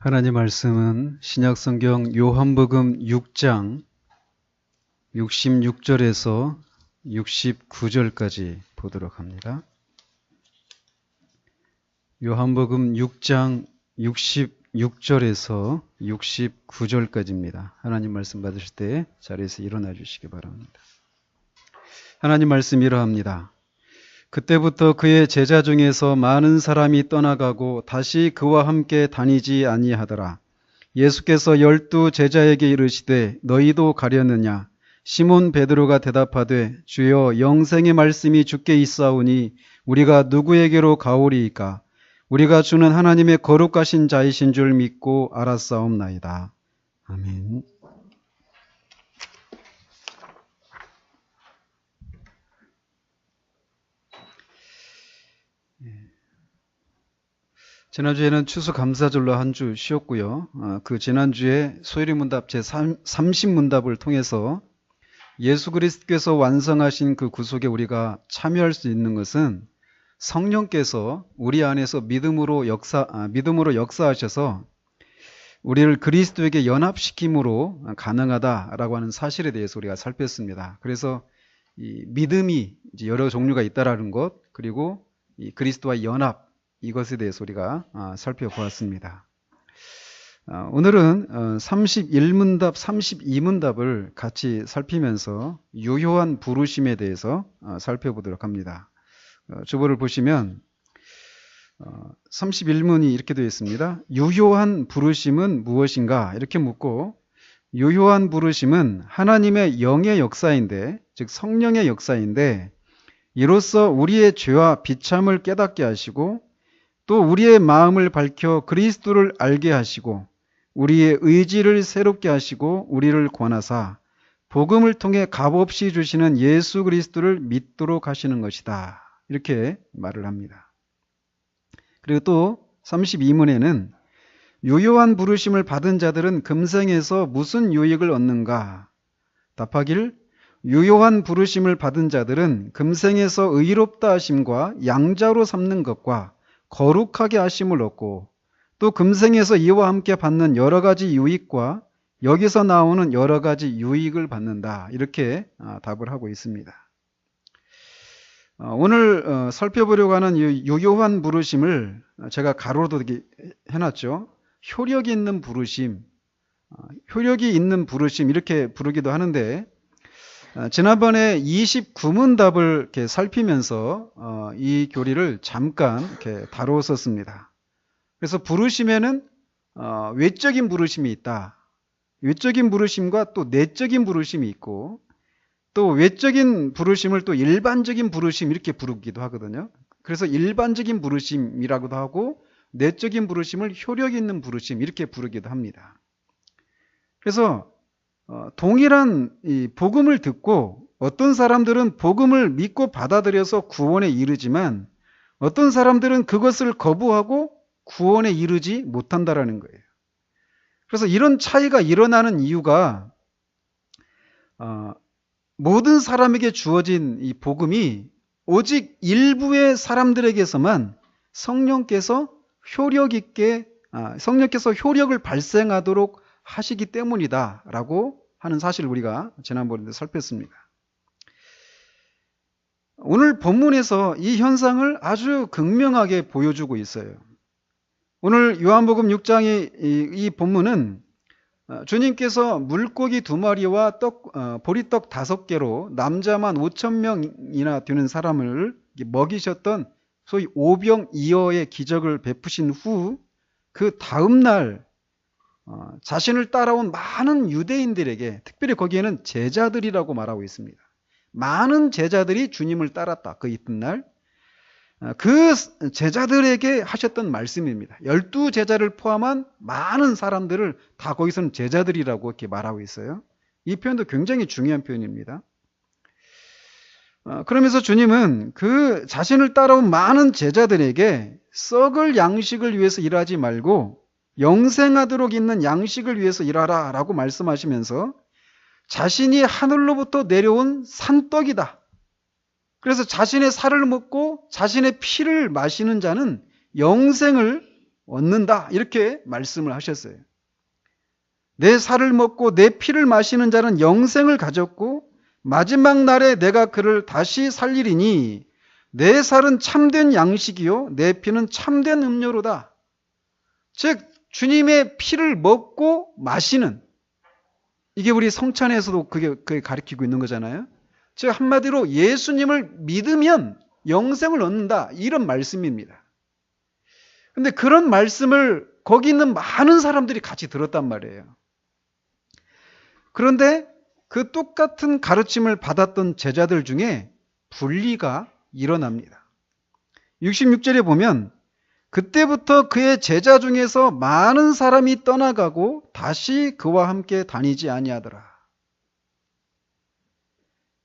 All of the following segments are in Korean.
하나님 말씀은 신약성경 요한복음 6장 66절에서 69절까지 보도록 합니다. 요한복음 6장 66절에서 69절까지입니다. 하나님 말씀 받으실 때 자리에서 일어나 주시기 바랍니다. 하나님 말씀 이러합니다. 그때부터 그의 제자 중에서 많은 사람이 떠나가고 다시 그와 함께 다니지 아니하더라. 예수께서 12 제자에게 이르시되 너희도 가려느냐? 시몬 베드로가 대답하되 주여 영생의 말씀이 주께 있사오니 우리가 누구에게로 가오리이까? 우리가 주는 하나님의 거룩하신 자이신 줄 믿고 알았사옵나이다. 아멘. 지난주에는 추수감사절로 한 주 쉬었고요. 그 지난주에 소일의문답 제30문답을 통해서 예수 그리스도께서 완성하신 그 구속에 우리가 참여할 수 있는 것은 성령께서 우리 안에서 믿음으로 역사하셔서 우리를 그리스도에게 연합시킴으로 가능하다라고 하는 사실에 대해서 우리가 살폈습니다. 그래서 이 믿음이 이제 여러 종류가 있다라는 것, 그리고 이 그리스도와 연합, 이것에 대해서 우리가 살펴보았습니다. 오늘은 31문답, 32문답을 같이 살피면서 유효한 부르심에 대해서 살펴보도록 합니다. 주보를 보시면 31문이 이렇게 되어 있습니다. 유효한 부르심은 무엇인가? 이렇게 묻고, 유효한 부르심은 하나님의 영의 역사인데, 즉 성령의 역사인데, 이로써 우리의 죄와 비참을 깨닫게 하시고 또 우리의 마음을 밝혀 그리스도를 알게 하시고 우리의 의지를 새롭게 하시고 우리를 권하사 복음을 통해 값없이 주시는 예수 그리스도를 믿도록 하시는 것이다. 이렇게 말을 합니다. 그리고 또 32문에는 유효한 부르심을 받은 자들은 금생에서 무슨 유익을 얻는가? 답하길, 유효한 부르심을 받은 자들은 금생에서 의롭다 하심과 양자로 삼는 것과 거룩하게 하심을 얻고 또 금생에서 이와 함께 받는 여러 가지 유익과 여기서 나오는 여러 가지 유익을 받는다. 이렇게 답을 하고 있습니다. 오늘 살펴보려고 하는 유효한 부르심을 제가 가로로 해놨죠. 효력이 있는 부르심, 효력이 있는 부르심 이렇게 부르기도 하는데, 지난번에 29문답을 이렇게 살피면서 이 교리를 잠깐 이렇게 다루었었습니다. 그래서 부르심에는 외적인 부르심이 있다. 외적인 부르심과 또 내적인 부르심이 있고, 또 외적인 부르심을 또 일반적인 부르심 이렇게 부르기도 하거든요. 그래서 일반적인 부르심이라고도 하고 내적인 부르심을 효력 있는 부르심 이렇게 부르기도 합니다. 그래서 동일한 이 복음을 듣고 어떤 사람들은 복음을 믿고 받아들여서 구원에 이르지만 어떤 사람들은 그것을 거부하고 구원에 이르지 못한다라는 거예요. 그래서 이런 차이가 일어나는 이유가 모든 사람에게 주어진 이 복음이 오직 일부의 사람들에게서만 성령께서 효력을 발생하도록 하시기 때문이다라고 하는 사실을 우리가 지난번에 살폈습니다. 오늘 본문에서 이 현상을 아주 극명하게 보여주고 있어요. 오늘 요한복음 6장의 이 본문은 주님께서 물고기 2마리와 보리떡 5개로 남자만 5,000명이나 되는 사람을 먹이셨던 소위 오병이어의 기적을 베푸신 후 그 다음날 자신을 따라온 많은 유대인들에게, 특별히 거기에는 제자들이라고 말하고 있습니다. 많은 제자들이 주님을 따랐다. 그 이튿날 그 제자들에게 하셨던 말씀입니다. 12 제자를 포함한 많은 사람들을 다 거기서는 제자들이라고 이렇게 말하고 있어요. 이 표현도 굉장히 중요한 표현입니다. 그러면서 주님은 그 자신을 따라온 많은 제자들에게 썩을 양식을 위해서 일하지 말고 영생하도록 있는 양식을 위해서 일하라 라고 말씀하시면서 자신이 하늘로부터 내려온 산떡이다. 그래서 자신의 살을 먹고 자신의 피를 마시는 자는 영생을 얻는다. 이렇게 말씀을 하셨어요. 내 살을 먹고 내 피를 마시는 자는 영생을 가졌고 마지막 날에 내가 그를 다시 살리리니 내 살은 참된 양식이요 내 피는 참된 음료로다. 즉 주님의 피를 먹고 마시는, 이게 우리 성찬에서도 그게 가르치고 있는 거잖아요. 즉 한마디로 예수님을 믿으면 영생을 얻는다, 이런 말씀입니다. 근데 그런 말씀을 거기 있는 많은 사람들이 같이 들었단 말이에요. 그런데 그 똑같은 가르침을 받았던 제자들 중에 분리가 일어납니다. 66절에 보면 그때부터 그의 제자 중에서 많은 사람이 떠나가고 다시 그와 함께 다니지 아니하더라.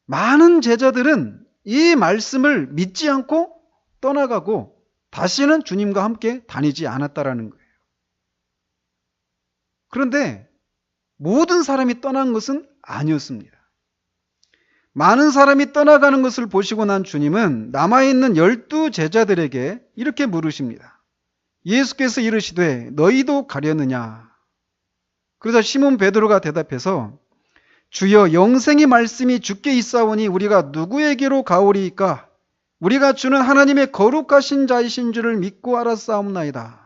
많은 제자들은 이 말씀을 믿지 않고 떠나가고 다시는 주님과 함께 다니지 않았다라는 거예요. 그런데 모든 사람이 떠난 것은 아니었습니다. 많은 사람이 떠나가는 것을 보시고 난 주님은 남아있는 12 제자들에게 이렇게 물으십니다. 예수께서 이르시되 너희도 가려느냐? 그러자 시몬 베드로가 대답해서 주여 영생의 말씀이 주께 있사오니 우리가 누구에게로 가오리이까? 우리가 주는 하나님의 거룩하신 자이신 줄을 믿고 알았사옵나이다.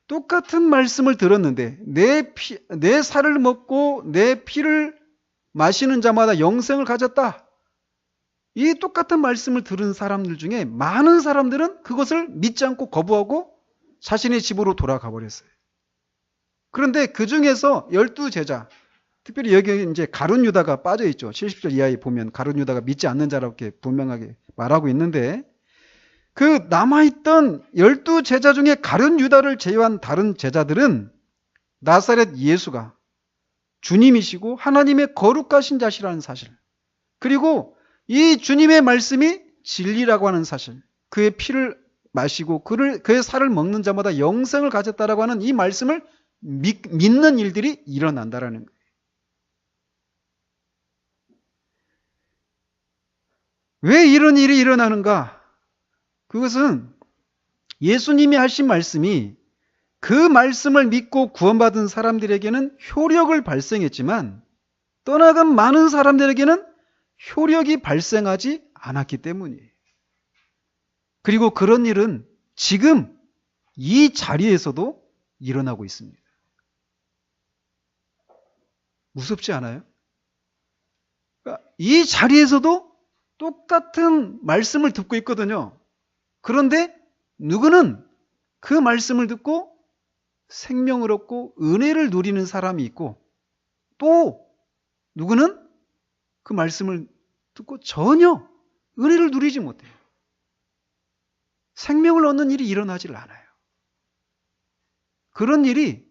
똑같은 말씀을 들었는데 내 살을 먹고 내 피를 마시는 자마다 영생을 가졌다. 이 똑같은 말씀을 들은 사람들 중에 많은 사람들은 그것을 믿지 않고 거부하고 자신의 집으로 돌아가 버렸어요. 그런데 그 중에서 12 제자, 특별히 여기 이제 가룟 유다가 빠져 있죠. 70절 이하에 보면 가룟 유다가 믿지 않는 자라고 이렇게 분명하게 말하고 있는데, 그 남아있던 12 제자 중에 가룟 유다를 제외한 다른 제자들은 나사렛 예수가 주님이시고 하나님의 거룩하신 자시라는 사실, 그리고 이 주님의 말씀이 진리라고 하는 사실, 그의 피를 마시고 그의 살을 먹는 자마다 영생을 가졌다라고 하는 이 말씀을 믿는 일들이 일어난다라는 거예요. 왜 이런 일이 일어나는가? 그것은 예수님이 하신 말씀이 그 말씀을 믿고 구원받은 사람들에게는 효력을 발생했지만 떠나간 많은 사람들에게는 효력이 발생하지 않았기 때문이에요. 그리고 그런 일은 지금 이 자리에서도 일어나고 있습니다. 무섭지 않아요? 그러니까 이 자리에서도 똑같은 말씀을 듣고 있거든요. 그런데 누구는 그 말씀을 듣고 생명을 얻고 은혜를 누리는 사람이 있고, 또 누구는 그 말씀을 듣고 전혀 은혜를 누리지 못해요. 생명을 얻는 일이 일어나질 않아요. 그런 일이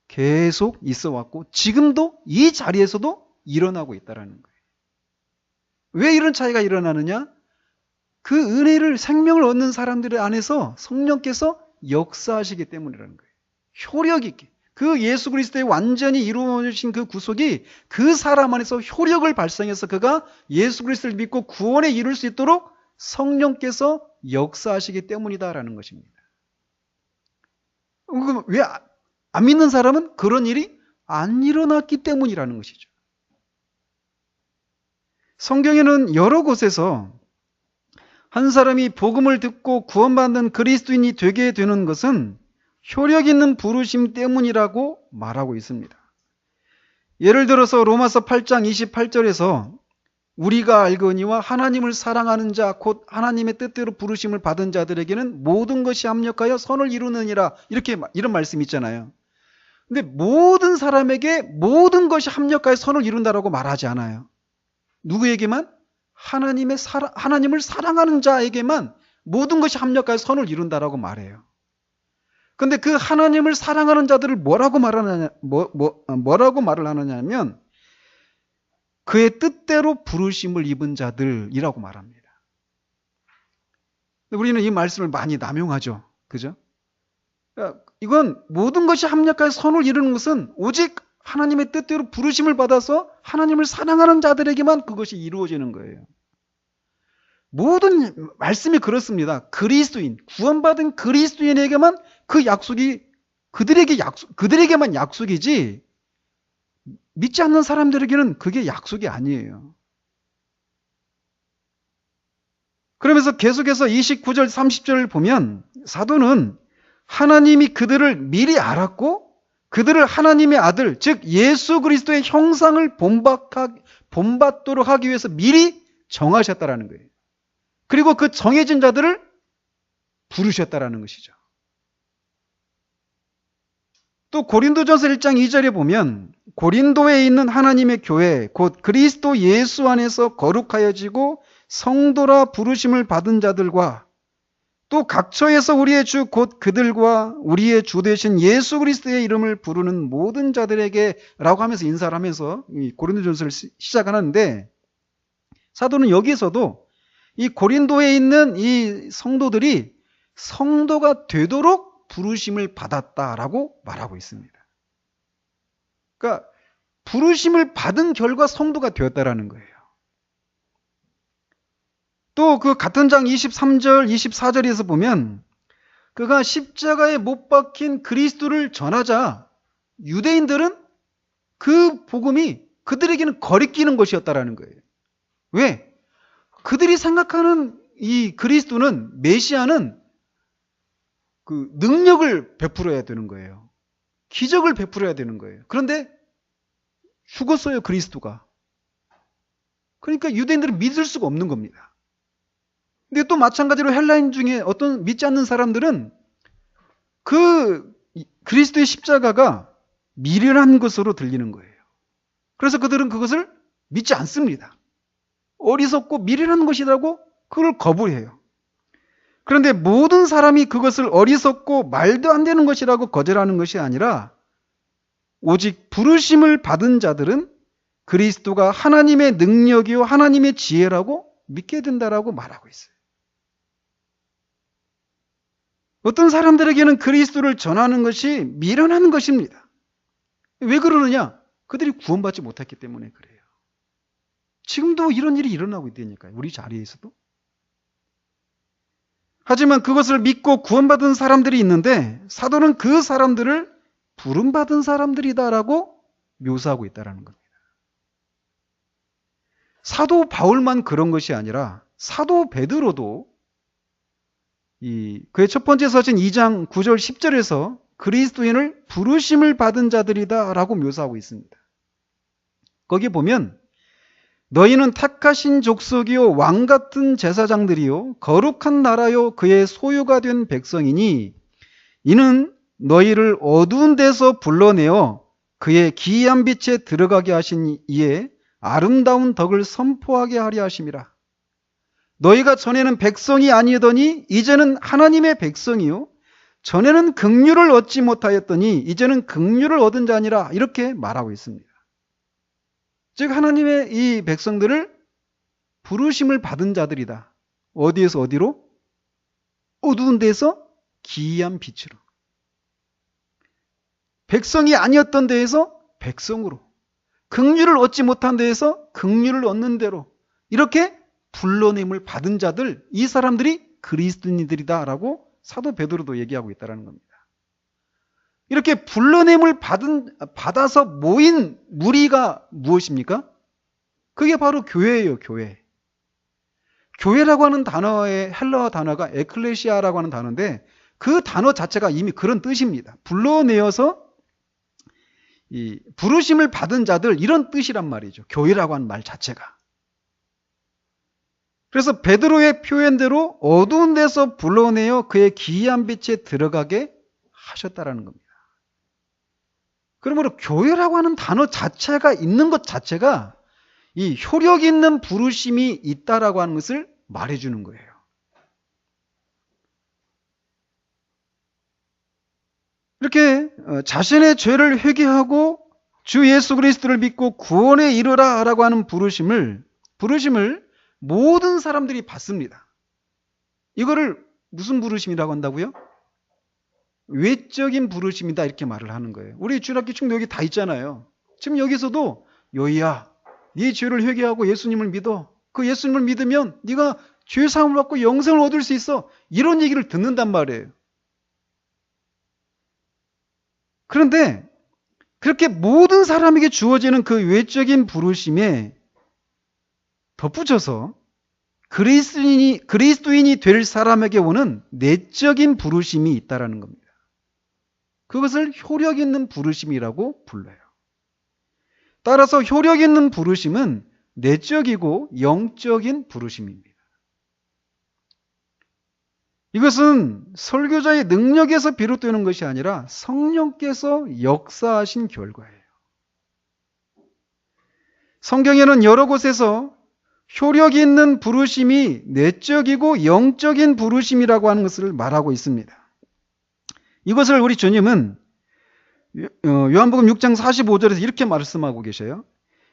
계속 있어 왔고 지금도 이 자리에서도 일어나고 있다는 거예요. 왜 이런 차이가 일어나느냐? 그 은혜를, 생명을 얻는 사람들 안에서 성령께서 역사하시기 때문이라는 거예요. 효력 있게. 그 예수 그리스도의 완전히 이루어진 그 구속이 그 사람 안에서 효력을 발생해서 그가 예수 그리스도를 믿고 구원에 이룰 수 있도록 성령께서 역사하시기 때문이다라는 것입니다. 왜 안 믿는 사람은 그런 일이 안 일어났기 때문이라는 것이죠. 성경에는 여러 곳에서 한 사람이 복음을 듣고 구원받는 그리스도인이 되게 되는 것은 효력 있는 부르심 때문이라고 말하고 있습니다. 예를 들어서 로마서 8장 28절에서 우리가 알거니와 하나님을 사랑하는 자 곧 하나님의 뜻대로 부르심을 받은 자들에게는 모든 것이 합력하여 선을 이루느니라, 이런 말씀이 있잖아요. 근데 모든 사람에게 모든 것이 합력하여 선을 이룬다라고 말하지 않아요. 누구에게만? 하나님을 사랑하는 자에게만 모든 것이 합력하여 선을 이룬다라고 말해요. 근데 그 하나님을 사랑하는 자들을 뭐라고 말을 하느냐면 그의 뜻대로 부르심을 입은 자들이라고 말합니다. 우리는 이 말씀을 많이 남용하죠. 그죠? 이건 모든 것이 합력하여 선을 이루는 것은 오직 하나님의 뜻대로 부르심을 받아서 하나님을 사랑하는 자들에게만 그것이 이루어지는 거예요. 모든 말씀이 그렇습니다. 그리스도인, 구원받은 그리스도인에게만 그 약속이 그들에게만 약속이지 믿지 않는 사람들에게는 그게 약속이 아니에요. 그러면서 계속해서 29절, 30절을 보면 사도는 하나님이 그들을 미리 알았고 그들을 하나님의 아들, 즉 예수 그리스도의 형상을 본받도록 하기 위해서 미리 정하셨다라는 거예요. 그리고 그 정해진 자들을 부르셨다라는 것이죠. 또 고린도전서 1장 2절에 보면 고린도에 있는 하나님의 교회 곧 그리스도 예수 안에서 거룩하여지고 성도라 부르심을 받은 자들과 또 각처에서 우리의 주 곧 그들과 우리의 주 되신 예수 그리스도의 이름을 부르는 모든 자들에게 라고 하면서 인사를 하면서 이 고린도전서를 시작하는데 사도는 여기서도 이 고린도에 있는 이 성도들이 성도가 되도록 부르심을 받았다라고 말하고 있습니다. 그러니까 부르심을 받은 결과 성도가 되었다라는 거예요. 또 그 같은 장 23절, 24절에서 보면 그가 십자가에 못 박힌 그리스도를 전하자 유대인들은 그 복음이 그들에게는 거리끼는 것이었다라는 거예요. 왜? 그들이 생각하는 이 그리스도는 메시아는 그 능력을 베풀어야 되는 거예요. 기적을 베풀어야 되는 거예요. 그런데 죽었어요, 그리스도가. 그러니까 유대인들은 믿을 수가 없는 겁니다. 근데 또 마찬가지로 헬라인 중에 어떤 믿지 않는 사람들은 그 그리스도의 십자가가 미련한 것으로 들리는 거예요. 그래서 그들은 그것을 믿지 않습니다. 어리석고 미련한 것이라고 그걸 거부해요. 그런데 모든 사람이 그것을 어리석고 말도 안 되는 것이라고 거절하는 것이 아니라 오직 부르심을 받은 자들은 그리스도가 하나님의 능력이요 하나님의 지혜라고 믿게 된다라고 말하고 있어요. 어떤 사람들에게는 그리스도를 전하는 것이 미련한 것입니다. 왜 그러느냐? 그들이 구원받지 못했기 때문에 그래요. 지금도 이런 일이 일어나고 있다니까요. 우리 자리에서도. 하지만 그것을 믿고 구원받은 사람들이 있는데 사도는 그 사람들을 부름받은 사람들이다라고 묘사하고 있다는 겁니다. 사도 바울만 그런 것이 아니라 사도 베드로도 그의 첫 번째 서신 2장 9절 10절에서 그리스도인을 부르심을 받은 자들이다라고 묘사하고 있습니다. 거기 보면 너희는 택하신 족속이요 왕 같은 제사장들이요 거룩한 나라요 그의 소유가 된 백성이니 이는 너희를 어두운 데서 불러내어 그의 기이한 빛에 들어가게 하신 이에 아름다운 덕을 선포하게 하려 하심이라. 너희가 전에는 백성이 아니더니 이제는 하나님의 백성이요 전에는 긍휼을 얻지 못하였더니 이제는 긍휼을 얻은 자니라 이렇게 말하고 있습니다. 즉 하나님의 이 백성들을 부르심을 받은 자들이다. 어디에서 어디로? 어두운 데서 기이한 빛으로. 백성이 아니었던 데에서 백성으로. 긍휼을 얻지 못한 데에서 긍휼을 얻는 대로. 이렇게 불러냄을 받은 자들, 이 사람들이 그리스도인들이다라고 사도 베드로도 얘기하고 있다는 겁니다. 이렇게 불러냄을 받아서 모인 무리가 무엇입니까? 그게 바로 교회예요, 교회. 교회라고 하는 단어의 헬라어 단어가 에클레시아라고 하는 단어인데 그 단어 자체가 이미 그런 뜻입니다. 불러내어서 이 부르심을 받은 자들 이런 뜻이란 말이죠. 교회라고 하는 말 자체가. 그래서 베드로의 표현대로 어두운 데서 불러내어 그의 기이한 빛에 들어가게 하셨다라는 겁니다. 그러므로 교회라고 하는 단어 자체가 있는 것 자체가 이 효력 있는 부르심이 있다라고 하는 것을 말해주는 거예요. 이렇게 자신의 죄를 회개하고 주 예수 그리스도를 믿고 구원에 이르라라고 하는 부르심을 모든 사람들이 받습니다. 이거를 무슨 부르심이라고 한다고요? 외적인 부르심이다 이렇게 말을 하는 거예요. 우리 주일학교 친구 여기 다 있잖아요. 지금 여기서도 여희야 네 죄를 회개하고 예수님을 믿어. 그 예수님을 믿으면 네가 죄 사함을 받고 영생을 얻을 수 있어. 이런 얘기를 듣는단 말이에요. 그런데 그렇게 모든 사람에게 주어지는 그 외적인 부르심에 덧붙여서 그리스도인이 될 사람에게 오는 내적인 부르심이 있다라는 겁니다. 그것을 효력 있는 부르심이라고 불러요. 따라서 효력 있는 부르심은 내적이고 영적인 부르심입니다. 이것은 설교자의 능력에서 비롯되는 것이 아니라 성령께서 역사하신 결과예요. 성경에는 여러 곳에서 효력이 있는 부르심이 내적이고 영적인 부르심이라고 하는 것을 말하고 있습니다. 이것을 우리 주님은 요한복음 6장 45절에서 이렇게 말씀하고 계셔요.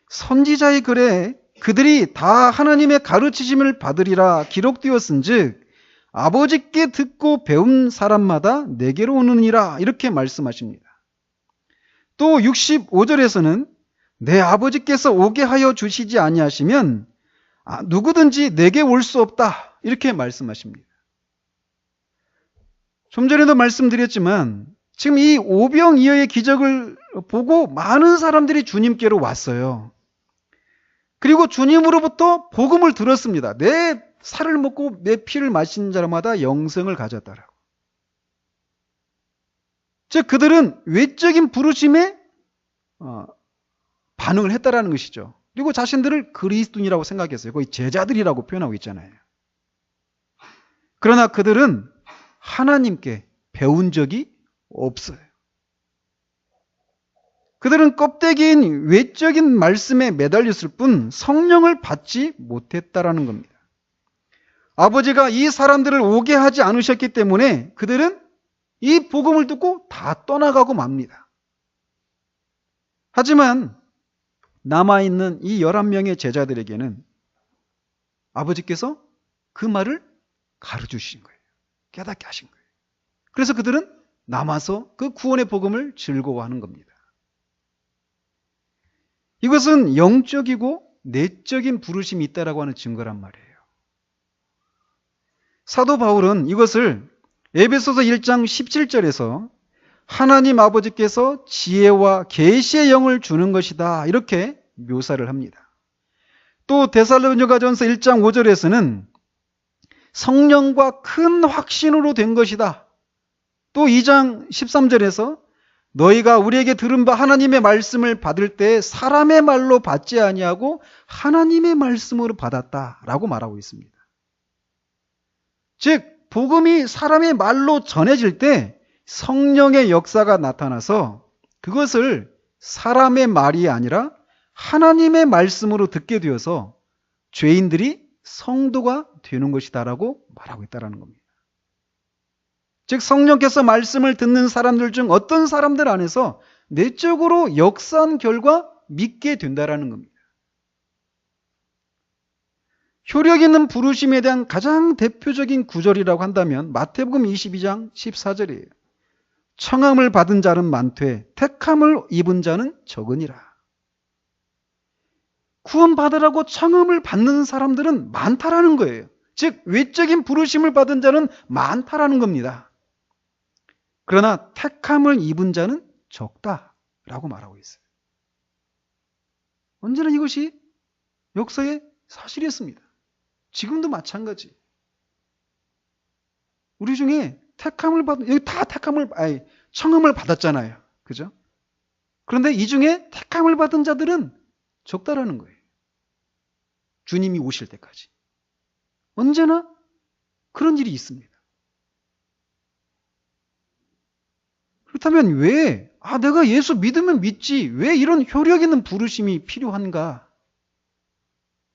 선지자의 글에 그들이 다 하나님의 가르치심을 받으리라 기록되었은즉 아버지께 듣고 배운 사람마다 내게로 오느니라 이렇게 말씀하십니다. 또 65절에서는 내 아버지께서 오게 하여 주시지 아니하시면 누구든지 내게 올 수 없다 이렇게 말씀하십니다. 좀 전에도 말씀드렸지만 지금 이 오병이어의 기적을 보고 많은 사람들이 주님께로 왔어요. 그리고 주님으로부터 복음을 들었습니다. 내 살을 먹고 내 피를 마신 자마다 영생을 가졌다라고. 즉 그들은 외적인 부르심에 반응을 했다라는 것이죠. 그리고 자신들을 그리스도인이라고 생각했어요. 거의 제자들이라고 표현하고 있잖아요. 그러나 그들은 하나님께 배운 적이 없어요. 그들은 껍데기인 외적인 말씀에 매달렸을 뿐 성령을 받지 못했다라는 겁니다. 아버지가 이 사람들을 오게 하지 않으셨기 때문에 그들은 이 복음을 듣고 다 떠나가고 맙니다. 하지만 남아있는 이 11명의 제자들에게는 아버지께서 그 말을 가르쳐주신 거예요. 깨닫게 하신 거예요. 그래서 그들은 남아서 그 구원의 복음을 즐거워하는 겁니다. 이것은 영적이고 내적인 부르심이 있다라고 하는 증거란 말이에요. 사도 바울은 이것을 에베소서 1장 17절에서 하나님 아버지께서 지혜와 계시의 영을 주는 것이다 이렇게 묘사를 합니다. 또 데살로니가전서 1장 5절에서는 성령과 큰 확신으로 된 것이다. 또 2장 13절에서 너희가 우리에게 들은 바 하나님의 말씀을 받을 때 사람의 말로 받지 아니하고 하나님의 말씀으로 받았다라고 말하고 있습니다. 즉 복음이 사람의 말로 전해질 때 성령의 역사가 나타나서 그것을 사람의 말이 아니라 하나님의 말씀으로 듣게 되어서 죄인들이 성도가 되는 것이다라고 말하고 있다는 겁니다. 즉 성령께서 말씀을 듣는 사람들 중 어떤 사람들 안에서 내적으로 역사한 결과 믿게 된다는 겁니다. 효력 있는 부르심에 대한 가장 대표적인 구절이라고 한다면 마태복음 22장 14절이에요. 청함을 받은 자는 많되 택함을 입은 자는 적으니라. 구원받으라고 청함을 받는 사람들은 많다라는 거예요. 즉 외적인 부르심을 받은 자는 많다라는 겁니다. 그러나 택함을 입은 자는 적다라고 말하고 있어요. 언제나 이것이 역사의 사실이었습니다. 지금도 마찬가지. 우리 중에 택함을 받은, 여기 다 청함을 받았잖아요. 그죠? 그런데 이 중에 택함을 받은 자들은 적다라는 거예요. 주님이 오실 때까지. 언제나 그런 일이 있습니다. 그렇다면 왜, 내가 예수 믿으면 믿지, 왜 이런 효력 있는 부르심이 필요한가?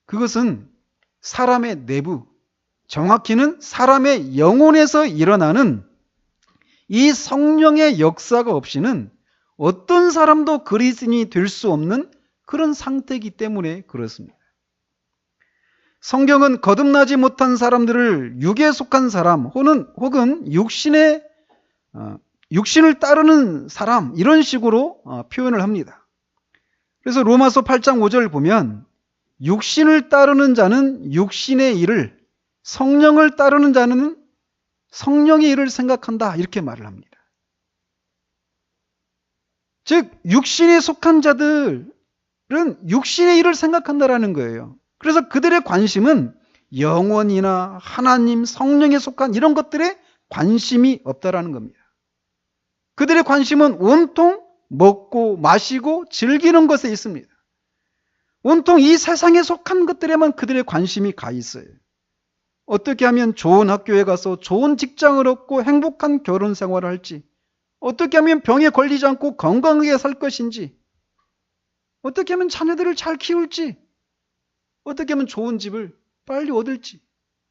그것은 사람의 내부, 정확히는 사람의 영혼에서 일어나는 이 성령의 역사가 없이는 어떤 사람도 그리스도인이 될 수 없는 그런 상태이기 때문에 그렇습니다. 성경은 거듭나지 못한 사람들을 육에 속한 사람 혹은 육신을 따르는 사람 이런 식으로 표현을 합니다. 그래서 로마서 8장 5절을 보면 육신을 따르는 자는 육신의 일을 성령을 따르는 자는 성령의 일을 생각한다. 이렇게 말을 합니다. 즉 육신에 속한 자들은 육신의 일을 생각한다라는 거예요. 그래서 그들의 관심은 영혼이나 하나님, 성령에 속한 이런 것들에 관심이 없다라는 겁니다. 그들의 관심은 온통 먹고 마시고 즐기는 것에 있습니다. 온통 이 세상에 속한 것들에만 그들의 관심이 가 있어요. 어떻게 하면 좋은 학교에 가서 좋은 직장을 얻고 행복한 결혼 생활을 할지, 어떻게 하면 병에 걸리지 않고 건강하게 살 것인지, 어떻게 하면 자녀들을 잘 키울지, 어떻게 하면 좋은 집을 빨리 얻을지,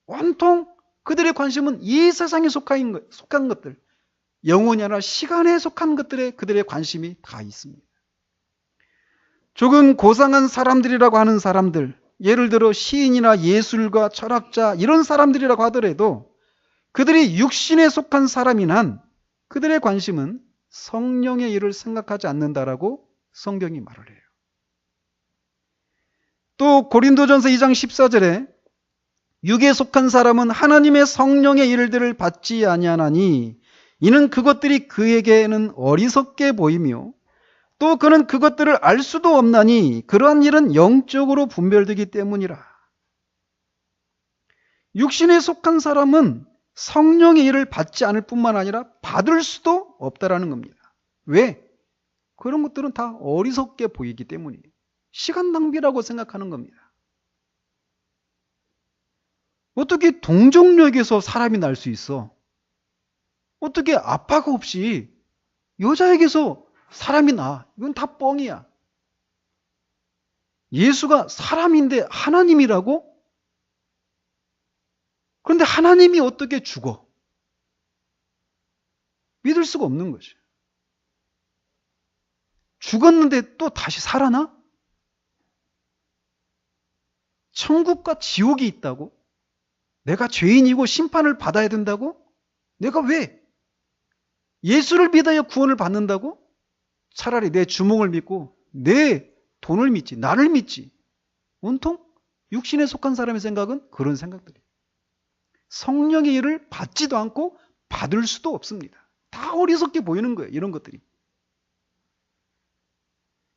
온통 그들의 관심은 이 세상에 속한 것들, 영혼이 아니라 시간에 속한 것들에 그들의 관심이 다 있습니다. 조금 고상한 사람들이라고 하는 사람들, 예를 들어 시인이나 예술가, 철학자 이런 사람들이라고 하더라도 그들이 육신에 속한 사람인 한 그들의 관심은 성령의 일을 생각하지 않는다라고 성경이 말을 해요. 또 고린도전서 2장 14절에 육에 속한 사람은 하나님의 성령의 일들을 받지 아니하나니 이는 그것들이 그에게는 어리석게 보이며 또 그는 그것들을 알 수도 없나니 그러한 일은 영적으로 분별되기 때문이라. 육신에 속한 사람은 성령의 일을 받지 않을 뿐만 아니라 받을 수도 없다라는 겁니다. 왜? 그런 것들은 다 어리석게 보이기 때문이에요. 시간 낭비라고 생각하는 겁니다. 어떻게 동정역에서 사람이 날 수 있어? 어떻게 아빠가 없이 여자에게서 사람이 나? 이건 다 뻥이야. 예수가 사람인데 하나님이라고? 그런데 하나님이 어떻게 죽어? 믿을 수가 없는 거죠. 죽었는데 또 다시 살아나? 천국과 지옥이 있다고? 내가 죄인이고 심판을 받아야 된다고? 내가 왜? 예수를 믿어야 구원을 받는다고? 차라리 내 주몽을 믿고 내 돈을 믿지, 나를 믿지. 온통 육신에 속한 사람의 생각은 그런 생각들이에요. 성령의 일을 받지도 않고 받을 수도 없습니다. 다 어리석게 보이는 거예요. 이런 것들이.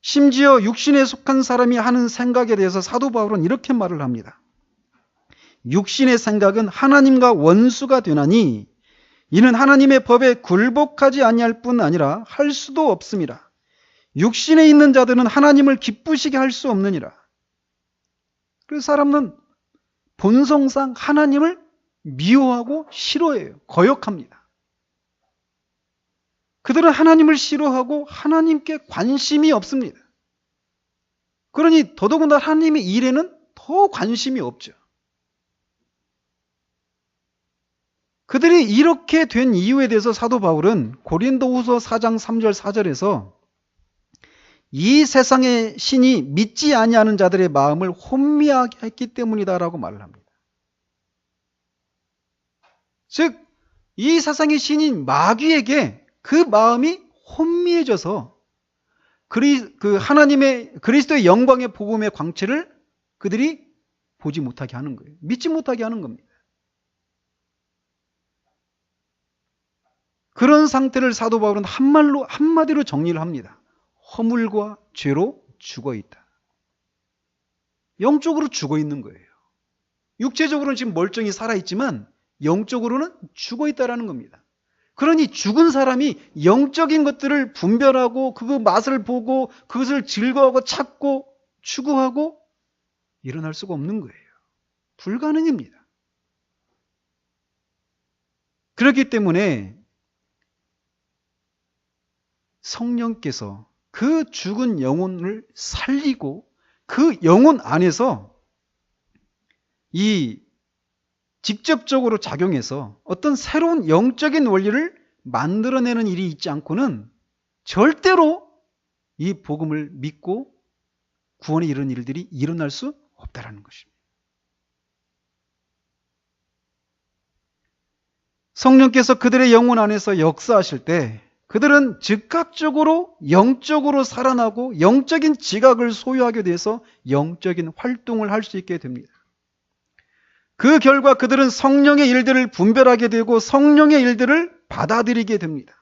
심지어 육신에 속한 사람이 하는 생각에 대해서 사도 바울은 이렇게 말을 합니다. 육신의 생각은 하나님과 원수가 되나니 이는 하나님의 법에 굴복하지 아니할 뿐 아니라 할 수도 없음이라. 육신에 있는 자들은 하나님을 기쁘시게 할 수 없느니라. 그래서 사람은 본성상 하나님을 미워하고 싫어해요. 거역합니다. 그들은 하나님을 싫어하고 하나님께 관심이 없습니다. 그러니 더더군다나 하나님의 일에는 더 관심이 없죠. 그들이 이렇게 된 이유에 대해서 사도 바울은 고린도후서 4장 3절 4절에서 이 세상의 신이 믿지 아니하는 자들의 마음을 혼미하게 했기 때문이다라고 말을 합니다. 즉, 이 세상의 신인 마귀에게 그 마음이 혼미해져서 그 하나님의 그리스도의 영광의 복음의 광채를 그들이 보지 못하게 하는 거예요. 믿지 못하게 하는 겁니다. 그런 상태를 사도 바울은 한마디로 정리를 합니다. 허물과 죄로 죽어 있다. 영적으로 죽어 있는 거예요. 육체적으로는 지금 멀쩡히 살아있지만 영적으로는 죽어 있다라는 겁니다. 그러니 죽은 사람이 영적인 것들을 분별하고 그 맛을 보고 그것을 즐거워하고 찾고 추구하고 일어날 수가 없는 거예요. 불가능입니다. 그렇기 때문에 성령께서 그 죽은 영혼을 살리고 그 영혼 안에서 이 직접적으로 작용해서 어떤 새로운 영적인 원리를 만들어내는 일이 있지 않고는 절대로 이 복음을 믿고 구원에 이르는 일들이 일어날 수 없다라는 것입니다. 성령께서 그들의 영혼 안에서 역사하실 때 그들은 즉각적으로 영적으로 살아나고 영적인 지각을 소유하게 돼서 영적인 활동을 할 수 있게 됩니다. 그 결과 그들은 성령의 일들을 분별하게 되고 성령의 일들을 받아들이게 됩니다.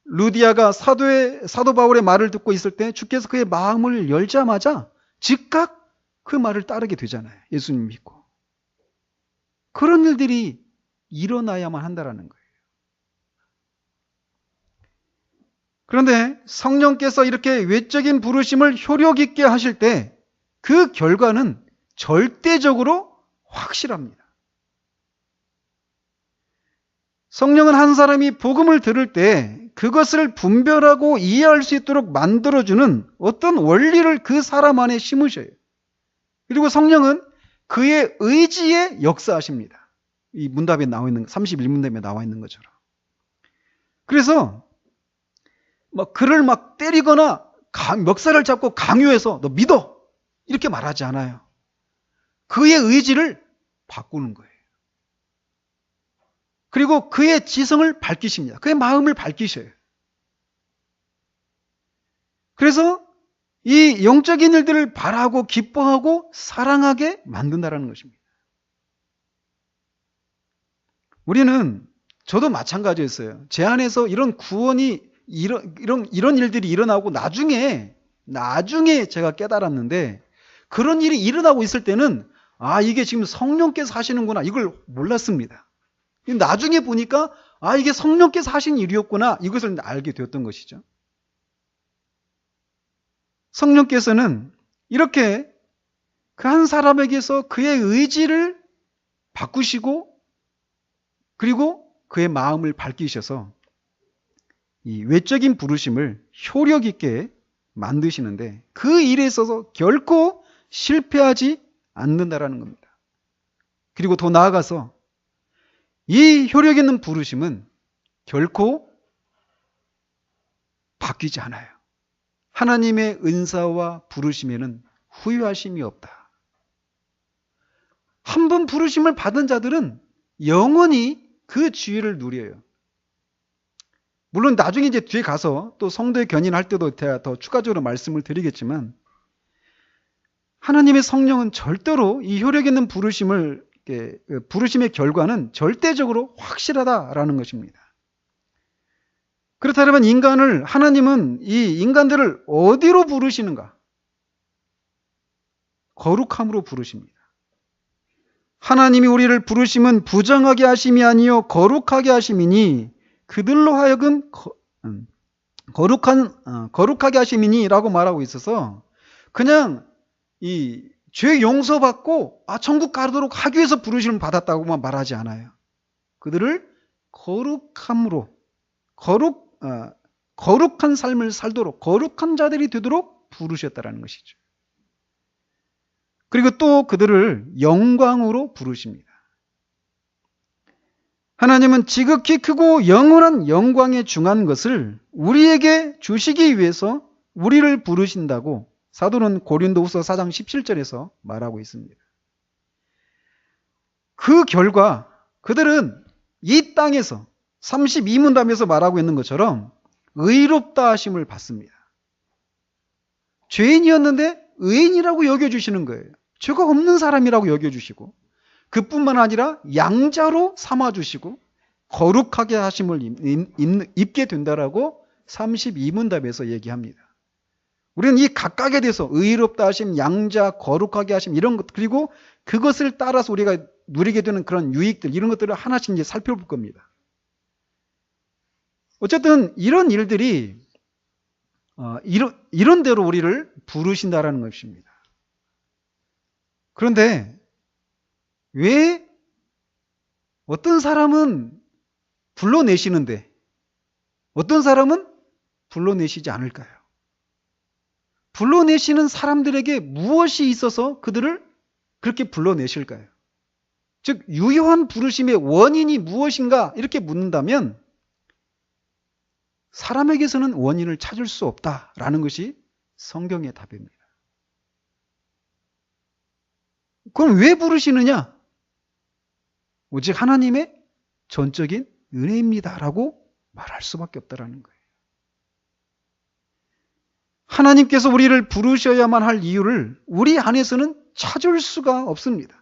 루디아가 사도 바울의 말을 듣고 있을 때 주께서 그의 마음을 열자마자 즉각 그 말을 따르게 되잖아요. 예수님 믿고. 그런 일들이 일어나야만 한다라는 거예요. 그런데 성령께서 이렇게 외적인 부르심을 효력 있게 하실 때 그 결과는 절대적으로 확실합니다. 성령은 한 사람이 복음을 들을 때 그것을 분별하고 이해할 수 있도록 만들어주는 어떤 원리를 그 사람 안에 심으셔요. 그리고 성령은 그의 의지에 역사하십니다. 이 문답에 나와 있는 31문답에 나와 있는 것처럼. 그래서 그를 때리거나 멱살을 잡고 강요해서 너 믿어 이렇게 말하지 않아요. 그의 의지를 바꾸는 거예요. 그리고 그의 지성을 밝히십니다. 그의 마음을 밝히셔요. 그래서 이 영적인 일들을 바라고 기뻐하고 사랑하게 만든다는 것입니다. 저도 마찬가지였어요. 제 안에서 이런 구원이 이런 일들이 일어나고 나중에 제가 깨달았는데 그런 일이 일어나고 있을 때는 이게 지금 성령께서 하시는구나 이걸 몰랐습니다. 나중에 보니까 이게 성령께서 하신 일이었구나 이것을 알게 되었던 것이죠. 성령께서는 이렇게 그 한 사람에게서 그의 의지를 바꾸시고 그리고 그의 마음을 밝히셔서 이 외적인 부르심을 효력 있게 만드시는데 그 일에 있어서 결코 실패하지 않는다라는 겁니다. 그리고 더 나아가서 이 효력 있는 부르심은 결코 바뀌지 않아요. 하나님의 은사와 부르심에는 후회하심이 없다. 한 번 부르심을 받은 자들은 영원히 그 지위를 누려요. 물론 나중에 이제 뒤에 가서 또 성도의 견인할 때도 제가 더 추가적으로 말씀을 드리겠지만 하나님의 성령은 절대로 이 효력 있는 부르심의 결과는 절대적으로 확실하다라는 것입니다. 그렇다면 하나님은 이 인간들을 어디로 부르시는가? 거룩함으로 부르십니다. 하나님이 우리를 부르심은 부정하게 하심이 아니요 거룩하게 하심이니 그들로 하여금 거룩하게 하심이니라고 말하고 있어서 그냥 이 죄 용서받고 천국 가도록 하기 위해서 부르심을 받았다고만 말하지 않아요. 그들을 거룩함으로 거룩한 삶을 살도록 거룩한 자들이 되도록 부르셨다라는 것이죠. 그리고 또 그들을 영광으로 부르십니다. 하나님은 지극히 크고 영원한 영광에 중한 것을 우리에게 주시기 위해서 우리를 부르신다고 사도는 고린도후서 4장 17절에서 말하고 있습니다. 그 결과 그들은 이 땅에서 32문답에서 말하고 있는 것처럼 의롭다 하심을 받습니다. 죄인이었는데 의인이라고 여겨주시는 거예요. 죄가 없는 사람이라고 여겨주시고 그뿐만 아니라 양자로 삼아주시고 거룩하게 하심을 입게 된다라고 32문답에서 얘기합니다. 우리는 이 각각에 대해서 의롭다 하심, 양자, 거룩하게 하심 이런 것 그리고 그것을 따라서 우리가 누리게 되는 그런 유익들 이런 것들을 하나씩 이제 살펴볼 겁니다. 어쨌든 이런 일들이 이런 대로 우리를 부르신다라는 것입니다. 그런데 왜 어떤 사람은 불러내시는데 어떤 사람은 불러내시지 않을까요? 불러내시는 사람들에게 무엇이 있어서 그들을 그렇게 불러내실까요? 즉 유효한 부르심의 원인이 무엇인가 이렇게 묻는다면 사람에게서는 원인을 찾을 수 없다라는 것이 성경의 답입니다. 그럼 왜 부르시느냐? 오직 하나님의 전적인 은혜입니다라고 말할 수밖에 없다라는 거예요. 하나님께서 우리를 부르셔야만 할 이유를 우리 안에서는 찾을 수가 없습니다.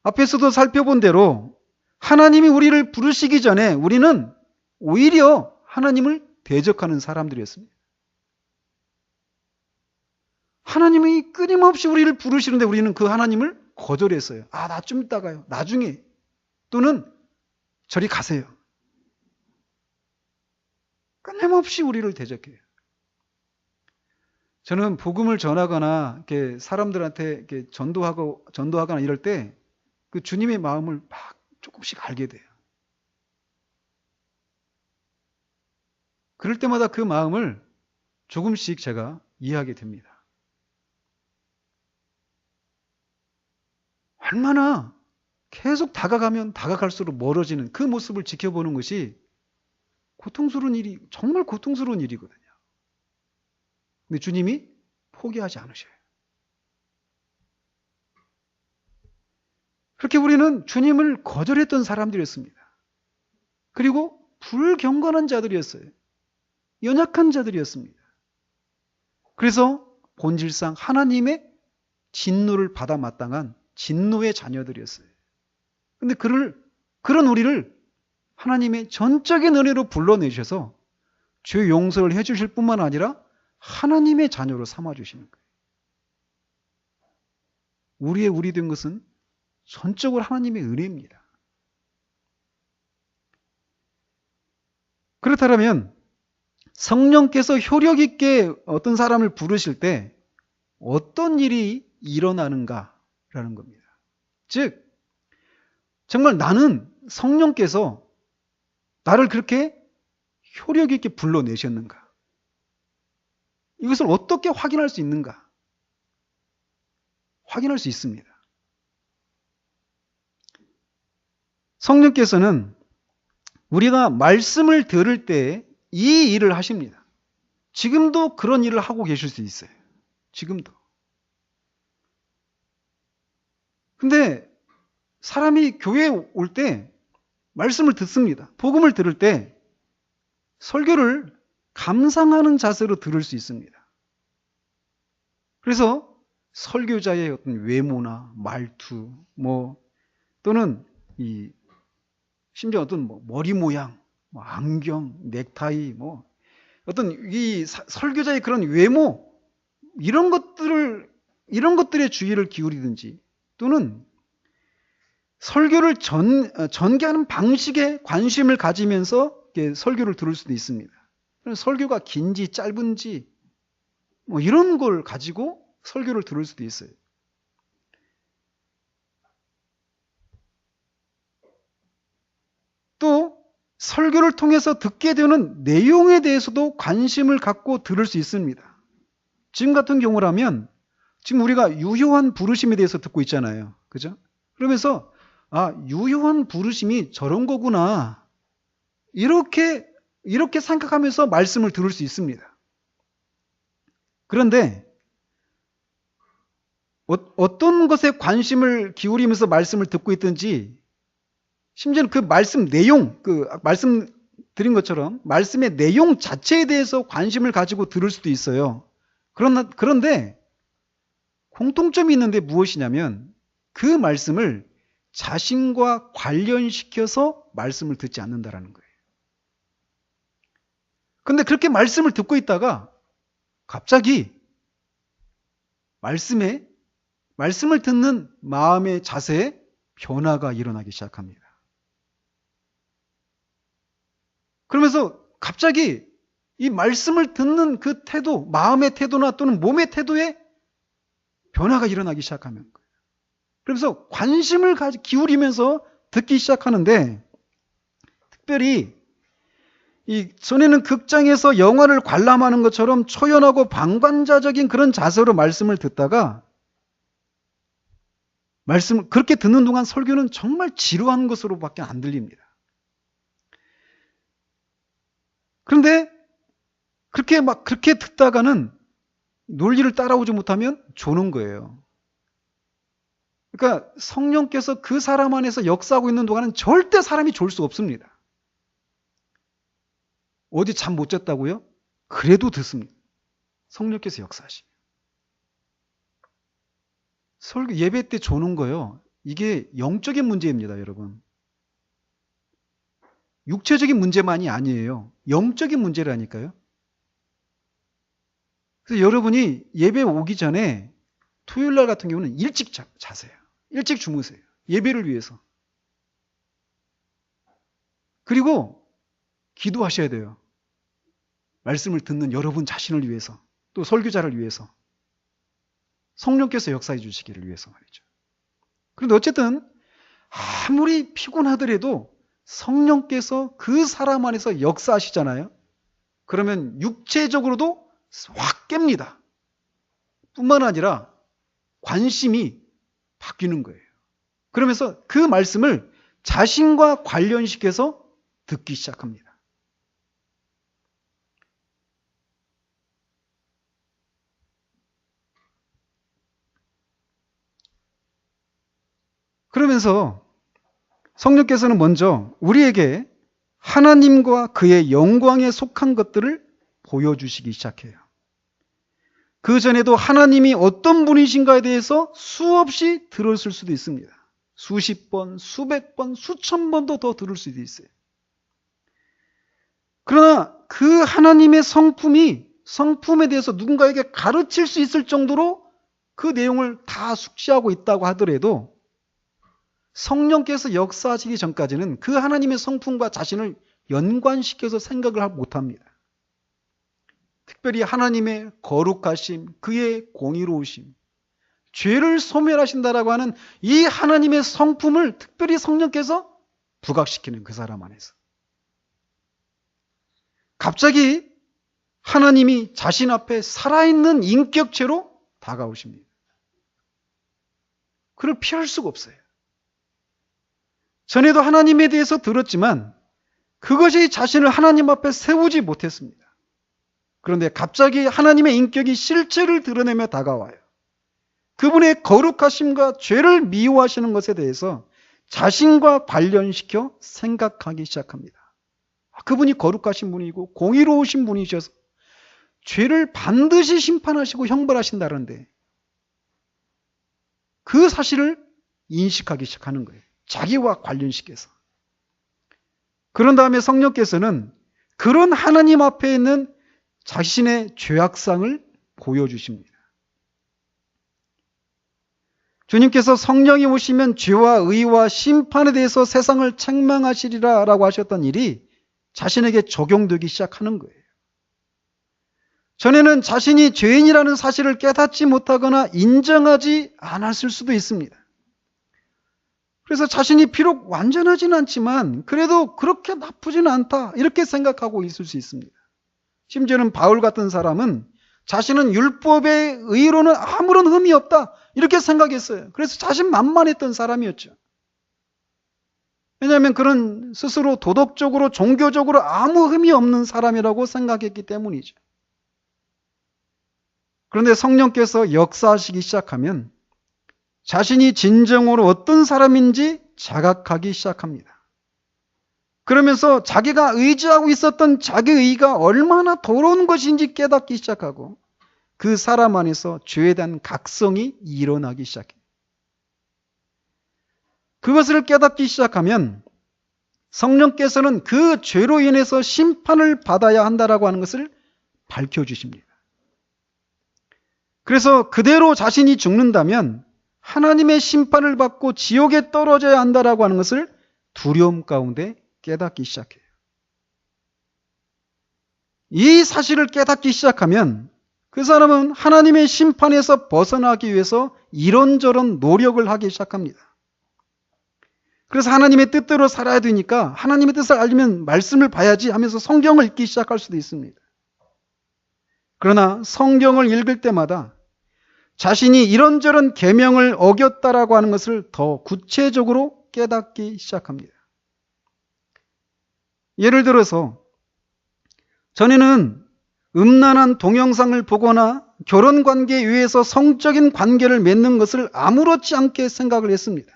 앞에서도 살펴본 대로 하나님이 우리를 부르시기 전에 우리는 오히려 하나님을 대적하는 사람들이었습니다. 하나님이 끊임없이 우리를 부르시는데 우리는 그 하나님을 거절했어요. 아, 나 좀 이따가요. 나중에. 또는 저리 가세요. 끊임없이 우리를 대적해요. 저는 복음을 전하거나 이렇게 사람들한테 이렇게 전도하거나 이럴 때 그 주님의 마음을 막 조금씩 알게 돼요. 그럴 때마다 그 마음을 조금씩 제가 이해하게 됩니다. 얼마나 계속 다가가면 다가갈수록 멀어지는 그 모습을 지켜보는 것이 고통스러운 일이, 정말 고통스러운 일이거든요. 근데 주님이 포기하지 않으셔요. 그렇게 우리는 주님을 거절했던 사람들이었습니다. 그리고 불경건한 자들이었어요. 연약한 자들이었습니다. 그래서 본질상 하나님의 진노를 받아 마땅한 진노의 자녀들이었어요. 근데 그런 우리를 하나님의 전적인 은혜로 불러내셔서 죄 용서를 해주실 뿐만 아니라 하나님의 자녀로 삼아주시는 거예요. 우리 된 것은 전적으로 하나님의 은혜입니다. 그렇다면 성령께서 효력 있게 어떤 사람을 부르실 때 어떤 일이 일어나는가라는 겁니다. 즉, 정말 나는 성령께서 나를 그렇게 효력 있게 불러내셨는가? 이것을 어떻게 확인할 수 있는가? 확인할 수 있습니다. 성령께서는 우리가 말씀을 들을 때 이 일을 하십니다. 지금도 그런 일을 하고 계실 수 있어요. 지금도. 근데 사람이 교회에 올 때 말씀을 듣습니다. 복음을 들을 때 설교를 감상하는 자세로 들을 수 있습니다. 그래서 설교자의 어떤 외모나 말투, 또는 심지어 어떤 머리 모양, 안경, 넥타이, 어떤 이 설교자의 그런 외모, 이런 것들에 주의를 기울이든지, 또는 설교를 전개하는 방식에 관심을 가지면서 설교를 들을 수도 있습니다. 설교가 긴지 짧은지, 이런 걸 가지고 설교를 들을 수도 있어요. 또 설교를 통해서 듣게 되는 내용에 대해서도 관심을 갖고 들을 수 있습니다. 지금 같은 경우라면 지금 우리가 유효한 부르심에 대해서 듣고 있잖아요. 그죠? 그러면서 유효한 부르심이 저런 거구나. 이렇게 생각하면서 말씀을 들을 수 있습니다. 그런데 어떤 것에 관심을 기울이면서 말씀을 듣고 있든지, 심지어는 그 말씀 내용, 말씀드린 것처럼 말씀의 내용 자체에 대해서 관심을 가지고 들을 수도 있어요. 그런데 공통점이 있는데 무엇이냐면 그 말씀을 자신과 관련시켜서 말씀을 듣지 않는다라는 거예요. 근데 그렇게 말씀을 듣고 있다가 갑자기 말씀을 듣는 마음의 자세에 변화가 일어나기 시작합니다. 그러면서 갑자기 이 말씀을 듣는 그 태도, 마음의 태도나 또는 몸의 태도에 변화가 일어나기 시작하는 거예요. 그러면서 관심을 기울이면서 듣기 시작하는데, 특별히 전에는 극장에서 영화를 관람하는 것처럼 초연하고 방관자적인 그런 자세로 말씀을 듣다가 말씀을 그렇게 듣는 동안 설교는 정말 지루한 것으로밖에 안 들립니다. 그런데 그렇게 듣다가는 논리를 따라오지 못하면 조는 거예요. 그러니까 성령께서 그 사람 안에서 역사하고 있는 동안은 절대 사람이 졸 수 없습니다. 어디 잠 못 잤다고요? 그래도 듣습니다. 성령께서 역사하시면. 설교 예배 때 조는 거요. 이게 영적인 문제입니다, 여러분. 육체적인 문제만이 아니에요. 영적인 문제라니까요. 그래서 여러분이 예배 오기 전에 토요일 날 같은 경우는 일찍 자세요. 일찍 주무세요. 예배를 위해서. 그리고 기도하셔야 돼요. 말씀을 듣는 여러분 자신을 위해서, 또 설교자를 위해서, 성령께서 역사해 주시기를 위해서 말이죠. 그런데 어쨌든 아무리 피곤하더라도 성령께서 그 사람 안에서 역사하시잖아요. 그러면 육체적으로도 확 깹니다. 뿐만 아니라 관심이 바뀌는 거예요. 그러면서 그 말씀을 자신과 관련시켜서 듣기 시작합니다. 그러면서 성령께서는 먼저 우리에게 하나님과 그의 영광에 속한 것들을 보여주시기 시작해요. 그 전에도 하나님이 어떤 분이신가에 대해서 수없이 들었을 수도 있습니다. 수십 번, 수백 번, 수천 번도 더 들을 수도 있어요. 그러나 그 하나님의 성품에 대해서 누군가에게 가르칠 수 있을 정도로 그 내용을 다 숙지하고 있다고 하더라도 성령께서 역사하시기 전까지는 그 하나님의 성품과 자신을 연관시켜서 생각을 못합니다. 특별히 하나님의 거룩하심, 그의 공의로우심, 죄를 소멸하신다라고 하는 이 하나님의 성품을 특별히 성령께서 부각시키는 그 사람 안에서. 갑자기 하나님이 자신 앞에 살아있는 인격체로 다가오십니다. 그를 피할 수가 없어요. 전에도 하나님에 대해서 들었지만 그것이 자신을 하나님 앞에 세우지 못했습니다. 그런데 갑자기 하나님의 인격이 실체를 드러내며 다가와요. 그분의 거룩하심과 죄를 미워하시는 것에 대해서 자신과 관련시켜 생각하기 시작합니다. 그분이 거룩하신 분이고 공의로우신 분이셔서 죄를 반드시 심판하시고 형벌하신다는데 그 사실을 인식하기 시작하는 거예요. 자기와 관련시켜서. 그런 다음에 성령께서는 그런 하나님 앞에 있는 자신의 죄악상을 보여주십니다. 주님께서 성령이 오시면 죄와 의와 심판에 대해서 세상을 책망하시리라 라고 하셨던 일이 자신에게 적용되기 시작하는 거예요. 전에는 자신이 죄인이라는 사실을 깨닫지 못하거나 인정하지 않았을 수도 있습니다. 그래서 자신이 비록 완전하진 않지만 그래도 그렇게 나쁘진 않다 이렇게 생각하고 있을 수 있습니다. 심지어는 바울 같은 사람은 자신은 율법의 의로는 아무런 흠이 없다 이렇게 생각했어요. 그래서 자신만만했던 사람이었죠. 왜냐하면 그런 스스로 도덕적으로 종교적으로 아무 흠이 없는 사람이라고 생각했기 때문이죠. 그런데 성령께서 역사하시기 시작하면 자신이 진정으로 어떤 사람인지 자각하기 시작합니다. 그러면서 자기가 의지하고 있었던 자기 의가 얼마나 더러운 것인지 깨닫기 시작하고 그 사람 안에서 죄에 대한 각성이 일어나기 시작해요. 그것을 깨닫기 시작하면 성령께서는 그 죄로 인해서 심판을 받아야 한다라고 하는 것을 밝혀주십니다. 그래서 그대로 자신이 죽는다면 하나님의 심판을 받고 지옥에 떨어져야 한다라고 하는 것을 두려움 가운데 깨닫기 시작해요. 이 사실을 깨닫기 시작하면 그 사람은 하나님의 심판에서 벗어나기 위해서 이런저런 노력을 하기 시작합니다. 그래서 하나님의 뜻대로 살아야 되니까 하나님의 뜻을 알려면 말씀을 봐야지 하면서 성경을 읽기 시작할 수도 있습니다. 그러나 성경을 읽을 때마다 자신이 이런저런 계명을 어겼다라고 하는 것을 더 구체적으로 깨닫기 시작합니다. 예를 들어서 전에는 음란한 동영상을 보거나 결혼관계에 의해서 성적인 관계를 맺는 것을 아무렇지 않게 생각을 했습니다.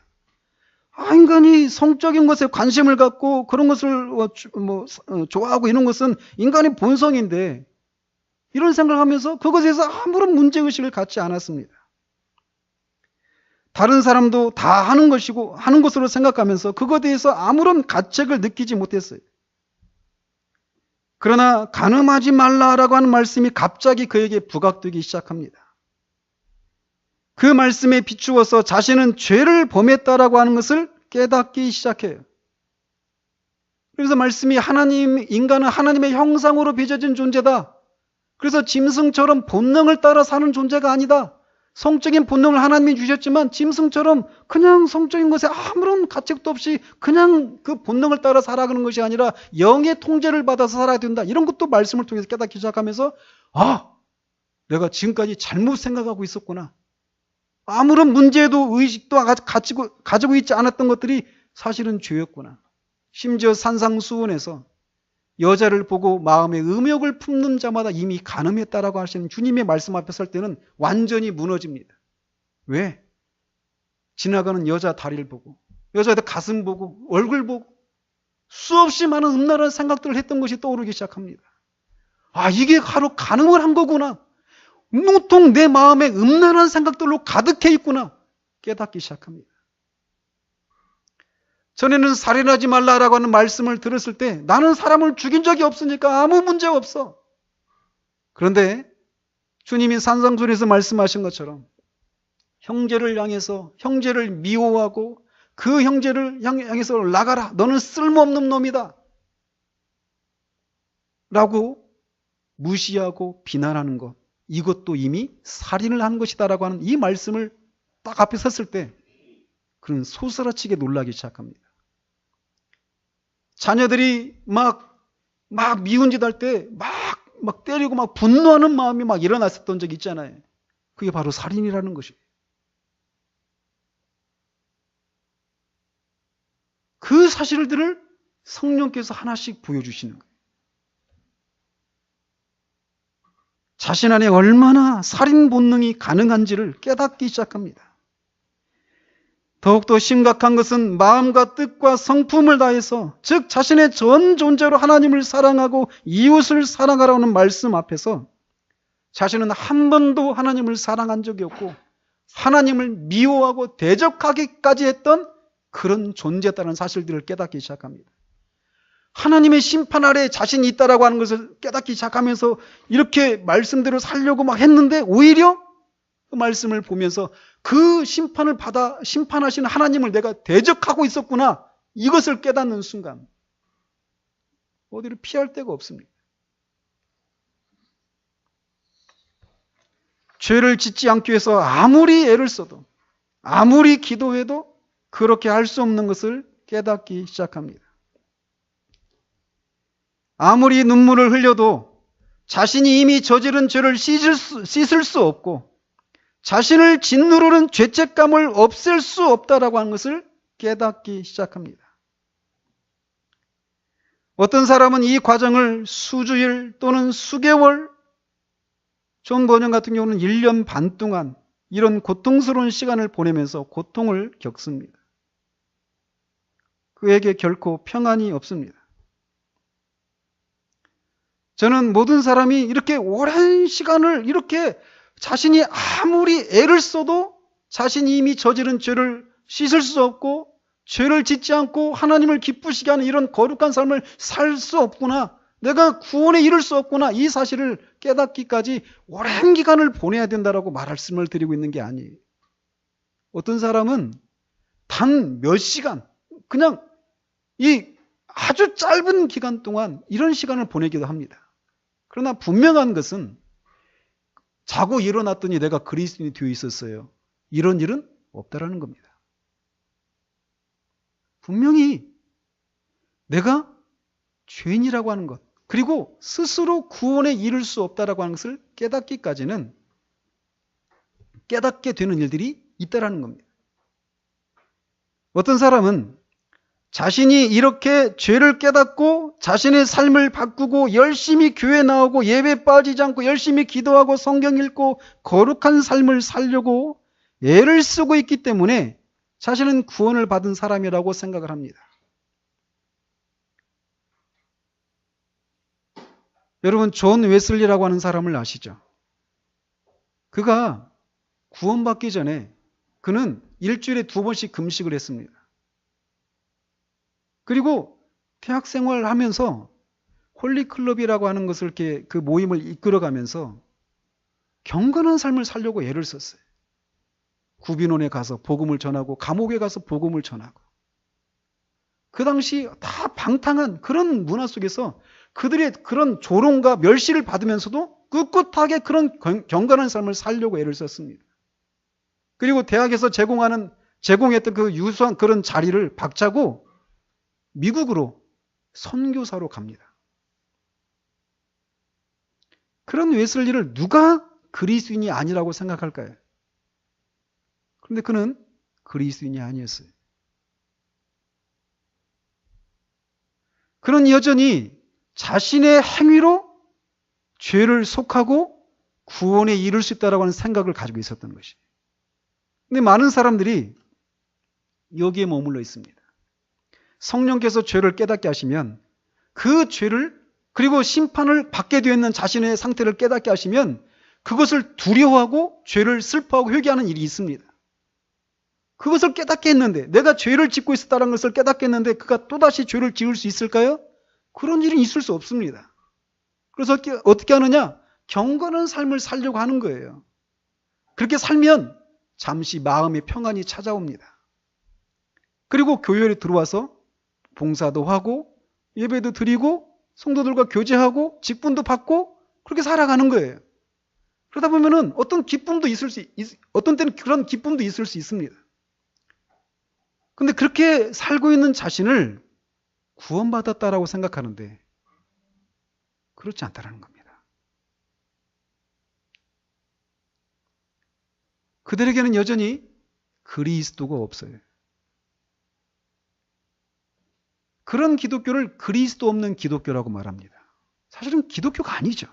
인간이 성적인 것에 관심을 갖고 그런 것을 좋아하고 이런 것은 인간의 본성인데 이런 생각을 하면서 그것에서 아무런 문제의식을 갖지 않았습니다. 다른 사람도 다 하는 것이고 하는 것으로 생각하면서 그것에 대해서 아무런 가책을 느끼지 못했어요. 그러나 간음하지 말라라고 하는 말씀이 갑자기 그에게 부각되기 시작합니다. 그 말씀에 비추어서 자신은 죄를 범했다라고 하는 것을 깨닫기 시작해요. 그래서 말씀이 인간은 하나님의 형상으로 빚어진 존재다. 그래서 짐승처럼 본능을 따라 사는 존재가 아니다. 성적인 본능을 하나님이 주셨지만 짐승처럼 그냥 성적인 것에 아무런 가책도 없이 그냥 그 본능을 따라 살아가는 것이 아니라 영의 통제를 받아서 살아야 된다. 이런 것도 말씀을 통해서 깨닫기 시작하면서 내가 지금까지 잘못 생각하고 있었구나. 아무런 문제도 의식도 가지고 있지 않았던 것들이 사실은 죄였구나. 심지어 산상수훈에서 여자를 보고 마음에 음욕을 품는 자마다 이미 간음했다라고 하시는 주님의 말씀 앞에 설 때는 완전히 무너집니다. 왜? 지나가는 여자 다리를 보고 여자의 가슴 보고 얼굴 보고 수없이 많은 음란한 생각들을 했던 것이 떠오르기 시작합니다. 이게 바로 간음을 한 거구나. 온통 내 마음에 음란한 생각들로 가득해 있구나. 깨닫기 시작합니다. 전에는 살인하지 말라라고 하는 말씀을 들었을 때 나는 사람을 죽인 적이 없으니까 아무 문제 없어. 그런데 주님이 산상수훈에서 말씀하신 것처럼 형제를 향해서 형제를 미워하고 그 형제를 향해서 나가라. 너는 쓸모없는 놈이다. 라고 무시하고 비난하는 것. 이것도 이미 살인을 한 것이다라고 하는 이 말씀을 딱 앞에 섰을 때 그는 소스라치게 놀라기 시작합니다. 자녀들이 막 미운 짓 할 때 막 때리고 막 분노하는 마음이 막 일어났었던 적이 있잖아요. 그게 바로 살인이라는 것이에요. 그 사실들을 성령께서 하나씩 보여주시는 거예요. 자신 안에 얼마나 살인 본능이 가능한지를 깨닫기 시작합니다. 더욱더 심각한 것은 마음과 뜻과 성품을 다해서 즉 자신의 전 존재로 하나님을 사랑하고 이웃을 사랑하라는 말씀 앞에서 자신은 한 번도 하나님을 사랑한 적이 없고 하나님을 미워하고 대적하기까지 했던 그런 존재다라는 사실들을 깨닫기 시작합니다. 하나님의 심판 아래 자신이 있다라고 하는 것을 깨닫기 시작하면서 이렇게 말씀대로 살려고 막 했는데 오히려 그 말씀을 보면서 그 심판하시는 하나님을 내가 대적하고 있었구나. 이것을 깨닫는 순간 어디를 피할 데가 없습니다. 죄를 짓지 않기 위해서 아무리 애를 써도 아무리 기도해도 그렇게 할 수 없는 것을 깨닫기 시작합니다. 아무리 눈물을 흘려도 자신이 이미 저지른 죄를 씻을 수 없고 자신을 짓누르는 죄책감을 없앨 수 없다라고 하는 것을 깨닫기 시작합니다. 어떤 사람은 이 과정을 수주일 또는 수개월, 존 번영 같은 경우는 1년 반 동안 이런 고통스러운 시간을 보내면서 고통을 겪습니다. 그에게 결코 평안이 없습니다. 저는 모든 사람이 이렇게 오랜 시간을 이렇게 자신이 아무리 애를 써도 자신이 이미 저지른 죄를 씻을 수 없고 죄를 짓지 않고 하나님을 기쁘시게 하는 이런 거룩한 삶을 살 수 없구나. 내가 구원에 이를 수 없구나. 이 사실을 깨닫기까지 오랜 기간을 보내야 된다라고 말씀을 드리고 있는 게 아니에요. 어떤 사람은 단 몇 시간, 그냥 이 아주 짧은 기간 동안 이런 시간을 보내기도 합니다. 그러나 분명한 것은 자고 일어났더니 내가 그리스도인이 되어 있었어요. 이런 일은 없다라는 겁니다. 분명히 내가 죄인이라고 하는 것, 그리고 스스로 구원에 이를 수 없다라고 하는 것을 깨닫기까지는 깨닫게 되는 일들이 있다라는 겁니다. 어떤 사람은 자신이 이렇게 죄를 깨닫고 자신의 삶을 바꾸고 열심히 교회 나오고 예배 빠지지 않고 열심히 기도하고 성경 읽고 거룩한 삶을 살려고 애를 쓰고 있기 때문에 자신은 구원을 받은 사람이라고 생각을 합니다. 여러분, 존 웨슬리라고 하는 사람을 아시죠? 그가 구원받기 전에 그는 일주일에 2번씩 금식을 했습니다. 그리고 대학 생활을 하면서 홀리클럽이라고 하는 것을 이렇게 그 모임을 이끌어가면서 경건한 삶을 살려고 애를 썼어요. 구빈원에 가서 복음을 전하고 감옥에 가서 복음을 전하고. 그 당시 다 방탕한 그런 문화 속에서 그들의 그런 조롱과 멸시를 받으면서도 꿋꿋하게 그런 경건한 삶을 살려고 애를 썼습니다. 그리고 대학에서 제공했던 그 유수한 그런 자리를 박차고 미국으로 선교사로 갑니다. 그런 웨슬리를 누가 그리스도인이 아니라고 생각할까요? 그런데 그는 그리스도인이 아니었어요. 그는 여전히 자신의 행위로 죄를 속하고 구원에 이를 수 있다고 하는 생각을 가지고 있었던 것이에요. 근데 많은 사람들이 여기에 머물러 있습니다. 성령께서 죄를 깨닫게 하시면 그 죄를 그리고 심판을 받게 되어 있는 자신의 상태를 깨닫게 하시면 그것을 두려워하고 죄를 슬퍼하고 회개하는 일이 있습니다. 그것을 깨닫게 했는데 내가 죄를 짓고 있었다는 것을 깨닫게 했는데 그가 또다시 죄를 지을 수 있을까요? 그런 일은 있을 수 없습니다. 그래서 어떻게 하느냐? 경건한 삶을 살려고 하는 거예요. 그렇게 살면 잠시 마음의 평안이 찾아옵니다. 그리고 교회에 들어와서 봉사도 하고 예배도 드리고 성도들과 교제하고 직분도 받고 그렇게 살아가는 거예요. 그러다 보면은 어떤 때는 그런 기쁨도 있을 수 있습니다. 근데 그렇게 살고 있는 자신을 구원받았다라고 생각하는데 그렇지 않다라는 겁니다. 그들에게는 여전히 그리스도가 없어요. 그런 기독교를 그리스도 없는 기독교라고 말합니다. 사실은 기독교가 아니죠.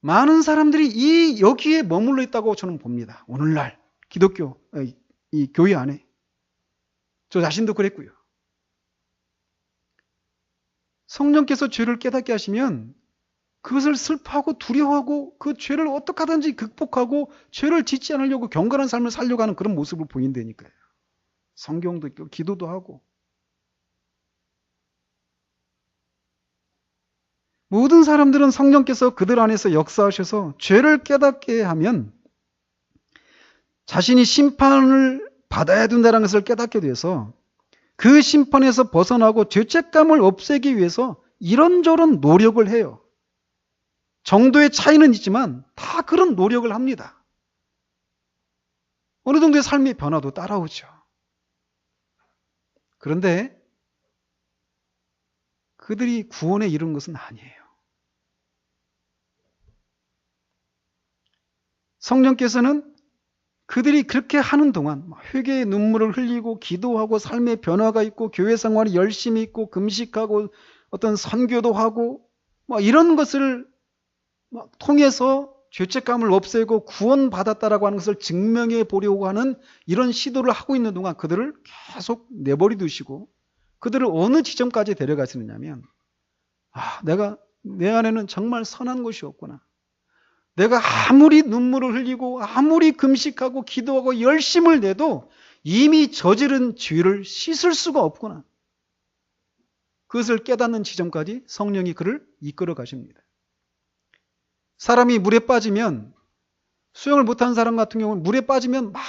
많은 사람들이 여기에 머물러 있다고 저는 봅니다. 오늘날 기독교, 이 교회 안에. 저 자신도 그랬고요. 성령께서 죄를 깨닫게 하시면 그것을 슬퍼하고 두려워하고 그 죄를 어떻게 하든지 극복하고 죄를 짓지 않으려고 경건한 삶을 살려고 하는 그런 모습을 보인다니까요. 성경도 있고 기도도 하고. 모든 사람들은 성령께서 그들 안에서 역사하셔서 죄를 깨닫게 하면 자신이 심판을 받아야 된다는 것을 깨닫게 돼서 그 심판에서 벗어나고 죄책감을 없애기 위해서 이런저런 노력을 해요. 정도의 차이는 있지만 다 그런 노력을 합니다. 어느 정도의 삶의 변화도 따라오죠. 그런데 그들이 구원에 이른 것은 아니에요. 성령께서는 그들이 그렇게 하는 동안 회개의 눈물을 흘리고 기도하고 삶의 변화가 있고 교회 생활이 열심히 있고 금식하고 어떤 선교도 하고 이런 것을 통해서 죄책감을 없애고 구원받았다라고 하는 것을 증명해 보려고 하는 이런 시도를 하고 있는 동안 그들을 계속 내버려 두시고 그들을 어느 지점까지 데려가시느냐면 내가 내 안에는 정말 선한 것이 없구나. 내가 아무리 눈물을 흘리고 아무리 금식하고 기도하고 열심을 내도 이미 저지른 죄를 씻을 수가 없구나. 그것을 깨닫는 지점까지 성령이 그를 이끌어 가십니다. 사람이 물에 빠지면 수영을 못하는 사람 같은 경우는 물에 빠지면 막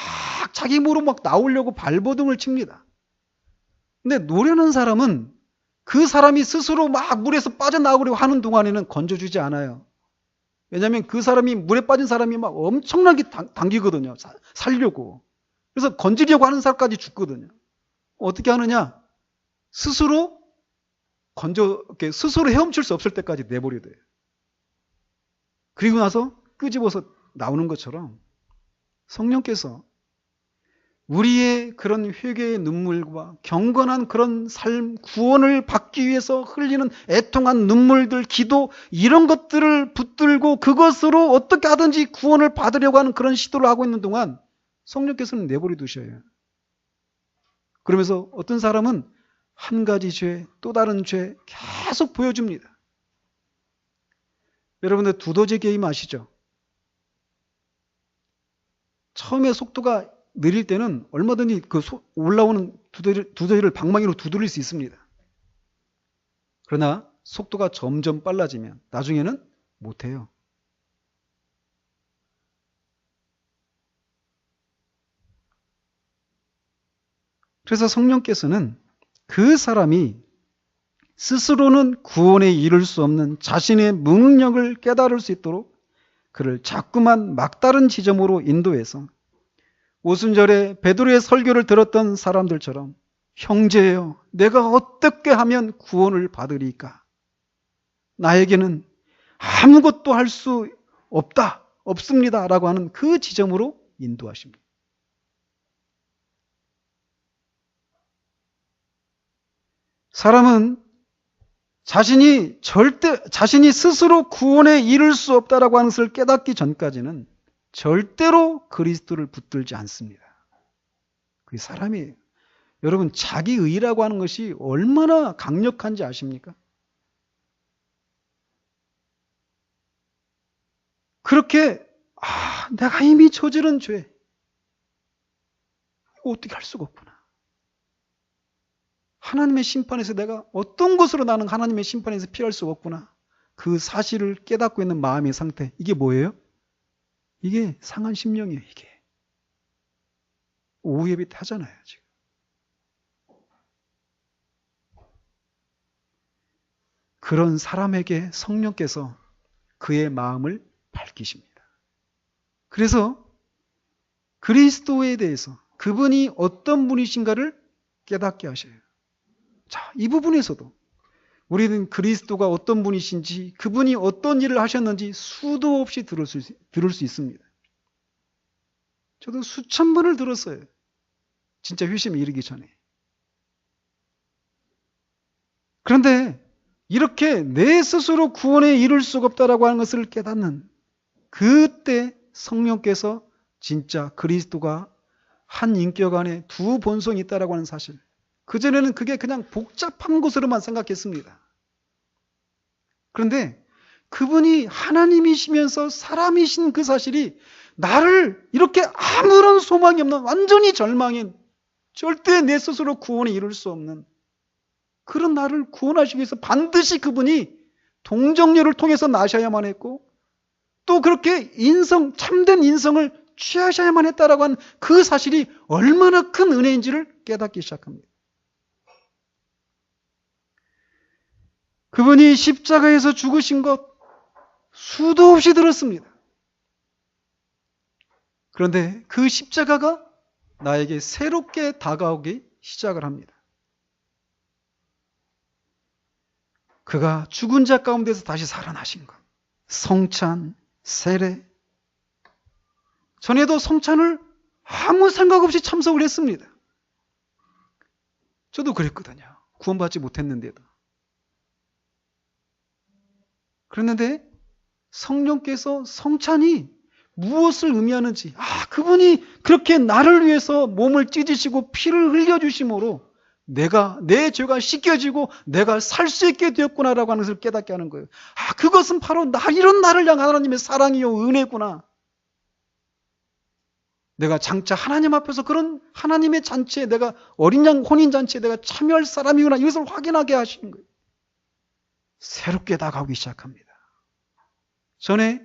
자기 몸으로 막 나오려고 발버둥을 칩니다. 근데 노련한 사람은 그 사람이 스스로 막 물에서 빠져나오려고 하는 동안에는 건져주지 않아요. 왜냐하면 그 사람이 물에 빠진 사람이 막 엄청나게 당기거든요. 살려고. 그래서 건지려고 하는 사람까지 죽거든요. 어떻게 하느냐? 스스로 스스로 헤엄칠 수 없을 때까지 내버려 둬요. 그리고 나서 끄집어서 나오는 것처럼 성령께서 우리의 그런 회개의 눈물과 경건한 그런 삶, 구원을 받기 위해서 흘리는 애통한 눈물들, 기도 이런 것들을 붙들고 그것으로 어떻게 하든지 구원을 받으려고 하는 그런 시도를 하고 있는 동안 성령께서는 내버려 두셔요. 그러면서 어떤 사람은 한 가지 죄, 또 다른 죄 계속 보여줍니다. 여러분들 두더지 게임 아시죠? 처음에 속도가 느릴 때는 얼마든지 그 올라오는 두더지를 방망이로 두드릴 수 있습니다. 그러나 속도가 점점 빨라지면 나중에는 못해요. 그래서 성령께서는 그 사람이 스스로는 구원에 이를 수 없는 자신의 무능력을 깨달을 수 있도록 그를 자꾸만 막다른 지점으로 인도해서 오순절에 베드로의 설교를 들었던 사람들처럼 형제여, 내가 어떻게 하면 구원을 받으리까? 나에게는 아무것도 할 수 없습니다. 라고 하는 그 지점으로 인도하십니다. 사람은 자신이 스스로 구원에 이를 수 없다라고 하는 것을 깨닫기 전까지는 절대로 그리스도를 붙들지 않습니다. 그게 사람이에요. 여러분, 자기의라고 하는 것이 얼마나 강력한지 아십니까? 그렇게 내가 이미 저지른 죄 이거 어떻게 할 수가 없구나. 하나님의 심판에서 내가 어떤 것으로 나는 하나님의 심판에서 피할 수가 없구나. 그 사실을 깨닫고 있는 마음의 상태. 이게 뭐예요? 이게 상한 심령이에요. 이게. 오예비 타잖아요. 지금. 그런 사람에게 성령께서 그의 마음을 밝히십니다. 그래서 그리스도에 대해서 그분이 어떤 분이신가를 깨닫게 하셔요. 자, 이 부분에서도 우리는 그리스도가 어떤 분이신지 그분이 어떤 일을 하셨는지 수도 없이 들을 수 있습니다. 저도 수천 번을 들었어요. 진짜 회심에 이르기 전에. 그런데 이렇게 내 스스로 구원에 이를 수가 없다라고 하는 것을 깨닫는 그때 성령께서 진짜 그리스도가 한 인격 안에 두 본성이 있다라고 하는 사실. 그전에는 그게 그냥 복잡한 것으로만 생각했습니다. 그런데 그분이 하나님이시면서 사람이신 그 사실이 나를 이렇게 아무런 소망이 없는 완전히 절망인 절대 내 스스로 구원에 이룰 수 없는 그런 나를 구원하시기 위해서 반드시 그분이 동정녀를 통해서 나셔야만 했고 또 그렇게 참된 인성을 취하셔야만 했다라고 하는 그 사실이 얼마나 큰 은혜인지를 깨닫기 시작합니다. 그분이 십자가에서 죽으신 것 수도 없이 들었습니다. 그런데 그 십자가가 나에게 새롭게 다가오기 시작을 합니다. 그가 죽은 자 가운데서 다시 살아나신 것. 성찬, 세례. 전에도 성찬을 아무 생각 없이 참석을 했습니다. 저도 그랬거든요. 구원받지 못했는데도. 그랬는데 성령께서 성찬이 무엇을 의미하는지, 그분이 그렇게 나를 위해서 몸을 찢으시고 피를 흘려주심으로 내 죄가 씻겨지고 내가 살 수 있게 되었구나라고 하는 것을 깨닫게 하는 거예요. 그것은 바로 이런 나를 향한 하나님의 사랑이요 은혜구나. 내가 장차 하나님 앞에서 그런 하나님의 잔치에 내가 어린 양 혼인잔치에 내가 참여할 사람이구나 이것을 확인하게 하시는 거예요. 새롭게 다가오기 시작합니다. 전에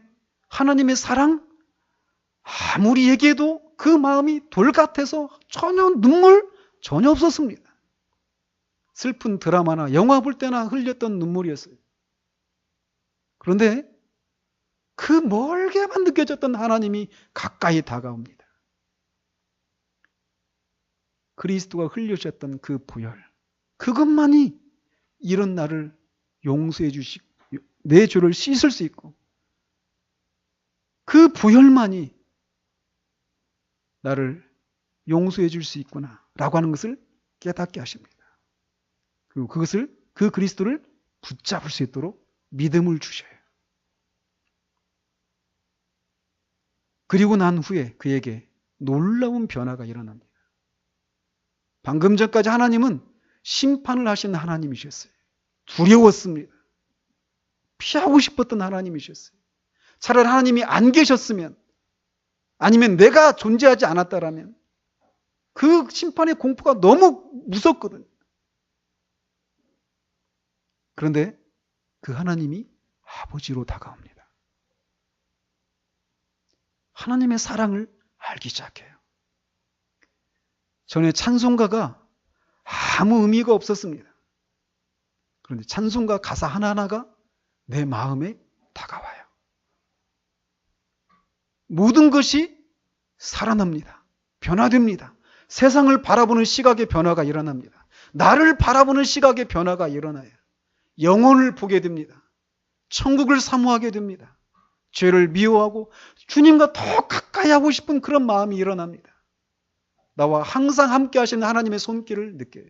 하나님의 사랑 아무리 얘기해도 그 마음이 돌 같아서 눈물 전혀 없었습니다. 슬픈 드라마나 영화 볼 때나 흘렸던 눈물이었어요. 그런데 그 멀게만 느껴졌던 하나님이 가까이 다가옵니다. 그리스도가 흘려주셨던 그 보혈, 그것만이 이런 나를 용서해 주시고 내 죄를 씻을 수 있고 그 보혈만이 나를 용서해 줄 수 있구나 라고 하는 것을 깨닫게 하십니다. 그리고 그 그리스도를 붙잡을 수 있도록 믿음을 주셔요. 그리고 난 후에 그에게 놀라운 변화가 일어납니다. 방금 전까지 하나님은 심판을 하시는 하나님이셨어요. 두려웠습니다. 피하고 싶었던 하나님이셨어요. 차라리 하나님이 안 계셨으면 아니면 내가 존재하지 않았다라면 그 심판의 공포가 너무 무섭거든요. 그런데 그 하나님이 아버지로 다가옵니다. 하나님의 사랑을 알기 시작해요. 전에 찬송가가 아무 의미가 없었습니다. 그런데 찬송가 가사 하나하나가 내 마음에 다가와요. 모든 것이 살아납니다. 변화됩니다. 세상을 바라보는 시각의 변화가 일어납니다. 나를 바라보는 시각의 변화가 일어나요. 영혼을 보게 됩니다. 천국을 사모하게 됩니다. 죄를 미워하고 주님과 더 가까이 하고 싶은 그런 마음이 일어납니다. 나와 항상 함께 하시는 하나님의 손길을 느껴요.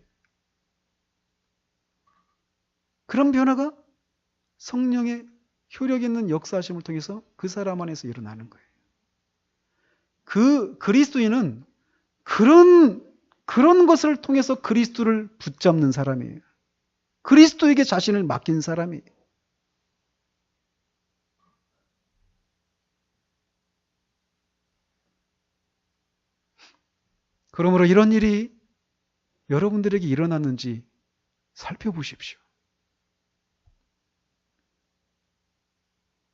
그런 변화가 성령의 효력 있는 역사하심을 통해서 그 사람 안에서 일어나는 거예요. 그 그리스도인은 그런 것을 통해서 그리스도를 붙잡는 사람이에요. 그리스도에게 자신을 맡긴 사람이에요. 그러므로 이런 일이 여러분들에게 일어났는지 살펴보십시오.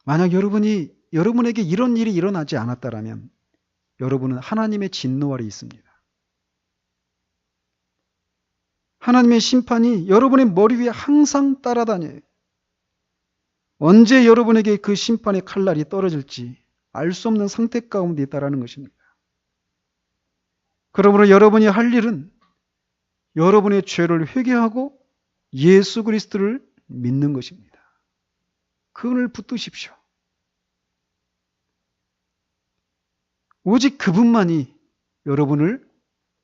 만약 여러분에게 이런 일이 일어나지 않았다면 여러분은 하나님의 진노 아래 있습니다. 하나님의 심판이 여러분의 머리 위에 항상 따라다녀요. 언제 여러분에게 그 심판의 칼날이 떨어질지 알 수 없는 상태 가운데 있다라는 것입니다. 그러므로 여러분이 할 일은 여러분의 죄를 회개하고 예수 그리스도를 믿는 것입니다. 그분을 붙드십시오. 오직 그분만이 여러분을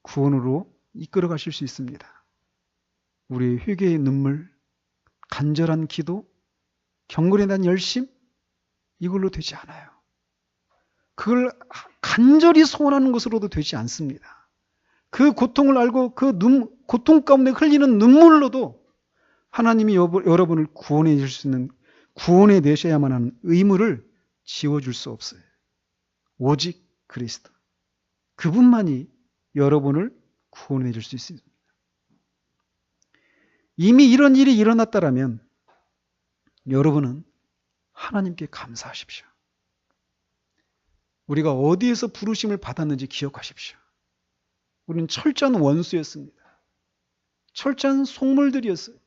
구원으로 이끌어 가실 수 있습니다. 우리의 회개의 눈물, 간절한 기도, 경건에 대한 열심, 이걸로 되지 않아요. 그걸 간절히 소원하는 것으로도 되지 않습니다. 그 고통을 알고 그 고통 가운데 흘리는 눈물로도 하나님이 여러분을 구원해 줄 수 있는, 구원해 내셔야만 하는 의무를 지워줄 수 없어요. 오직 그리스도. 그분만이 여러분을 구원해 줄 수 있습니다. 이미 이런 일이 일어났다면 여러분은 하나님께 감사하십시오. 우리가 어디에서 부르심을 받았는지 기억하십시오. 우리는 철저한 원수였습니다. 철저한 속물들이었어요.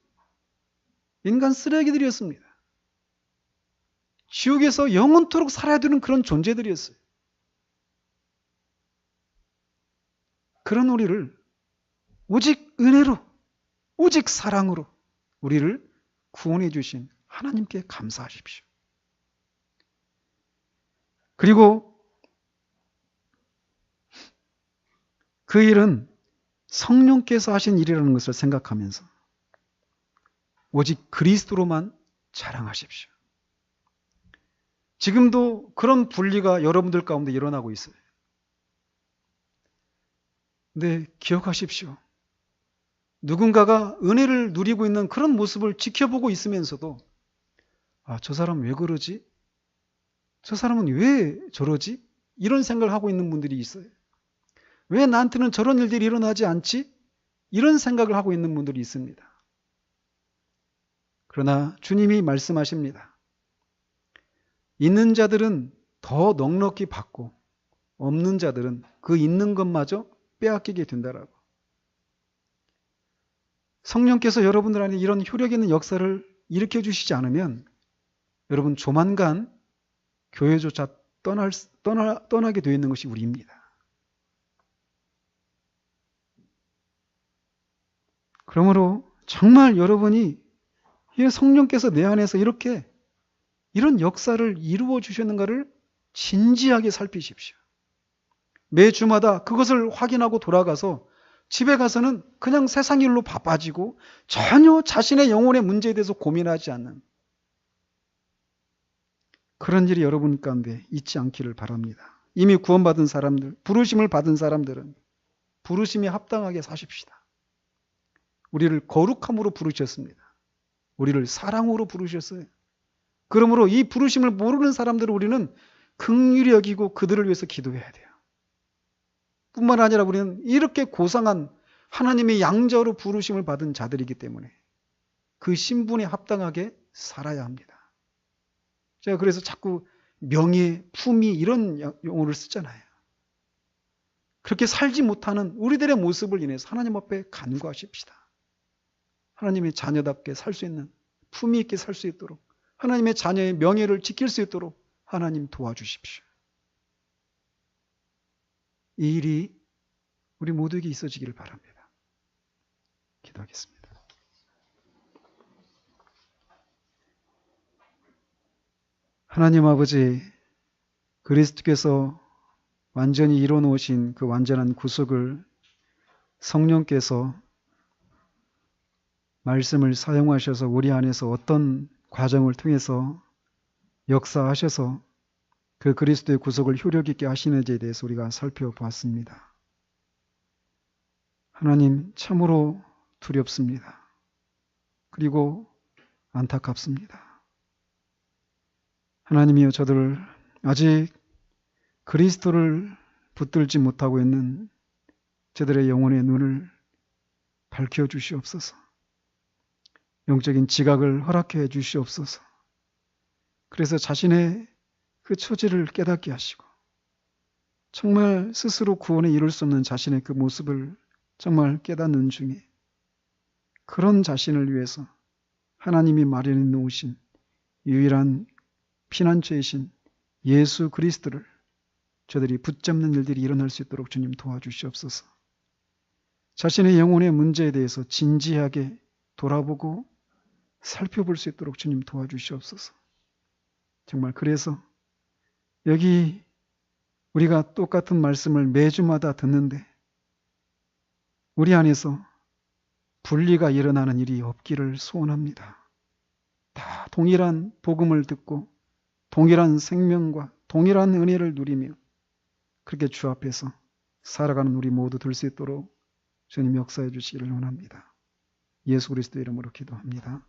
인간 쓰레기들이었습니다. 지옥에서 영원토록 살아야 되는 그런 존재들이었어요. 그런 우리를 오직 은혜로, 오직 사랑으로 우리를 구원해 주신 하나님께 감사하십시오. 그리고 그 일은 성령께서 하신 일이라는 것을 생각하면서 오직 그리스도로만 자랑하십시오. 지금도 그런 분리가 여러분들 가운데 일어나고 있어요. 근데 기억하십시오. 누군가가 은혜를 누리고 있는 그런 모습을 지켜보고 있으면서도 저 사람 왜 그러지? 저 사람은 왜 저러지? 이런 생각을 하고 있는 분들이 있어요. 왜 나한테는 저런 일들이 일어나지 않지? 이런 생각을 하고 있는 분들이 있습니다. 그러나 주님이 말씀하십니다. 있는 자들은 더 넉넉히 받고 없는 자들은 그 있는 것마저 빼앗기게 된다라고. 성령께서 여러분들 안에 이런 효력 있는 역사를 일으켜 주시지 않으면 여러분 조만간 교회조차 떠나게 되어 있는 것이 우리입니다. 그러므로 정말 여러분이 성령께서 내 안에서 이런 역사를 이루어 주셨는가를 진지하게 살피십시오. 매 주마다 그것을 확인하고 돌아가서 집에 가서는 그냥 세상 일로 바빠지고 전혀 자신의 영혼의 문제에 대해서 고민하지 않는 그런 일이 여러분 가운데 있지 않기를 바랍니다. 이미 구원받은 사람들, 부르심을 받은 사람들은 부르심에 합당하게 사십시다. 우리를 거룩함으로 부르셨습니다. 우리를 사랑으로 부르셨어요. 그러므로 이 부르심을 모르는 사람들을 우리는 긍휼히 여기고 그들을 위해서 기도해야 돼요. 뿐만 아니라 우리는 이렇게 고상한 하나님의 양자로 부르심을 받은 자들이기 때문에 그 신분에 합당하게 살아야 합니다. 제가 그래서 자꾸 명예, 품위 이런 용어를 쓰잖아요. 그렇게 살지 못하는 우리들의 모습을 인해서 하나님 앞에 간구하십시다. 하나님의 자녀답게 살 수 있는, 품위 있게 살 수 있도록, 하나님의 자녀의 명예를 지킬 수 있도록 하나님 도와주십시오. 이 일이 우리 모두에게 있어지기를 바랍니다. 기도하겠습니다. 하나님 아버지, 그리스도께서 완전히 이뤄놓으신 그 완전한 구속을 성령께서 말씀을 사용하셔서 우리 안에서 어떤 과정을 통해서 역사하셔서 그 그리스도의 구속을 효력 있게 하시는지에 대해서 우리가 살펴보았습니다. 하나님, 참으로 두렵습니다. 그리고 안타깝습니다. 하나님이여, 저들 아직 그리스도를 붙들지 못하고 있는 저들의 영혼의 눈을 밝혀 주시옵소서. 영적인 지각을 허락해 주시옵소서. 그래서 자신의 그 처지를 깨닫게 하시고 정말 스스로 구원에 이룰 수 없는 자신의 그 모습을 정말 깨닫는 중에 그런 자신을 위해서 하나님이 마련해 놓으신 유일한 피난처이신 예수 그리스도를 저들이 붙잡는 일들이 일어날 수 있도록 주님 도와주시옵소서. 자신의 영혼의 문제에 대해서 진지하게 돌아보고 살펴볼 수 있도록 주님 도와주시옵소서. 정말 그래서 여기 우리가 똑같은 말씀을 매주마다 듣는데 우리 안에서 분리가 일어나는 일이 없기를 소원합니다. 다 동일한 복음을 듣고 동일한 생명과 동일한 은혜를 누리며 그렇게 주 앞에서 살아가는 우리 모두 될 수 있도록 주님 역사해 주시기를 원합니다. 예수 그리스도 이름으로 기도합니다.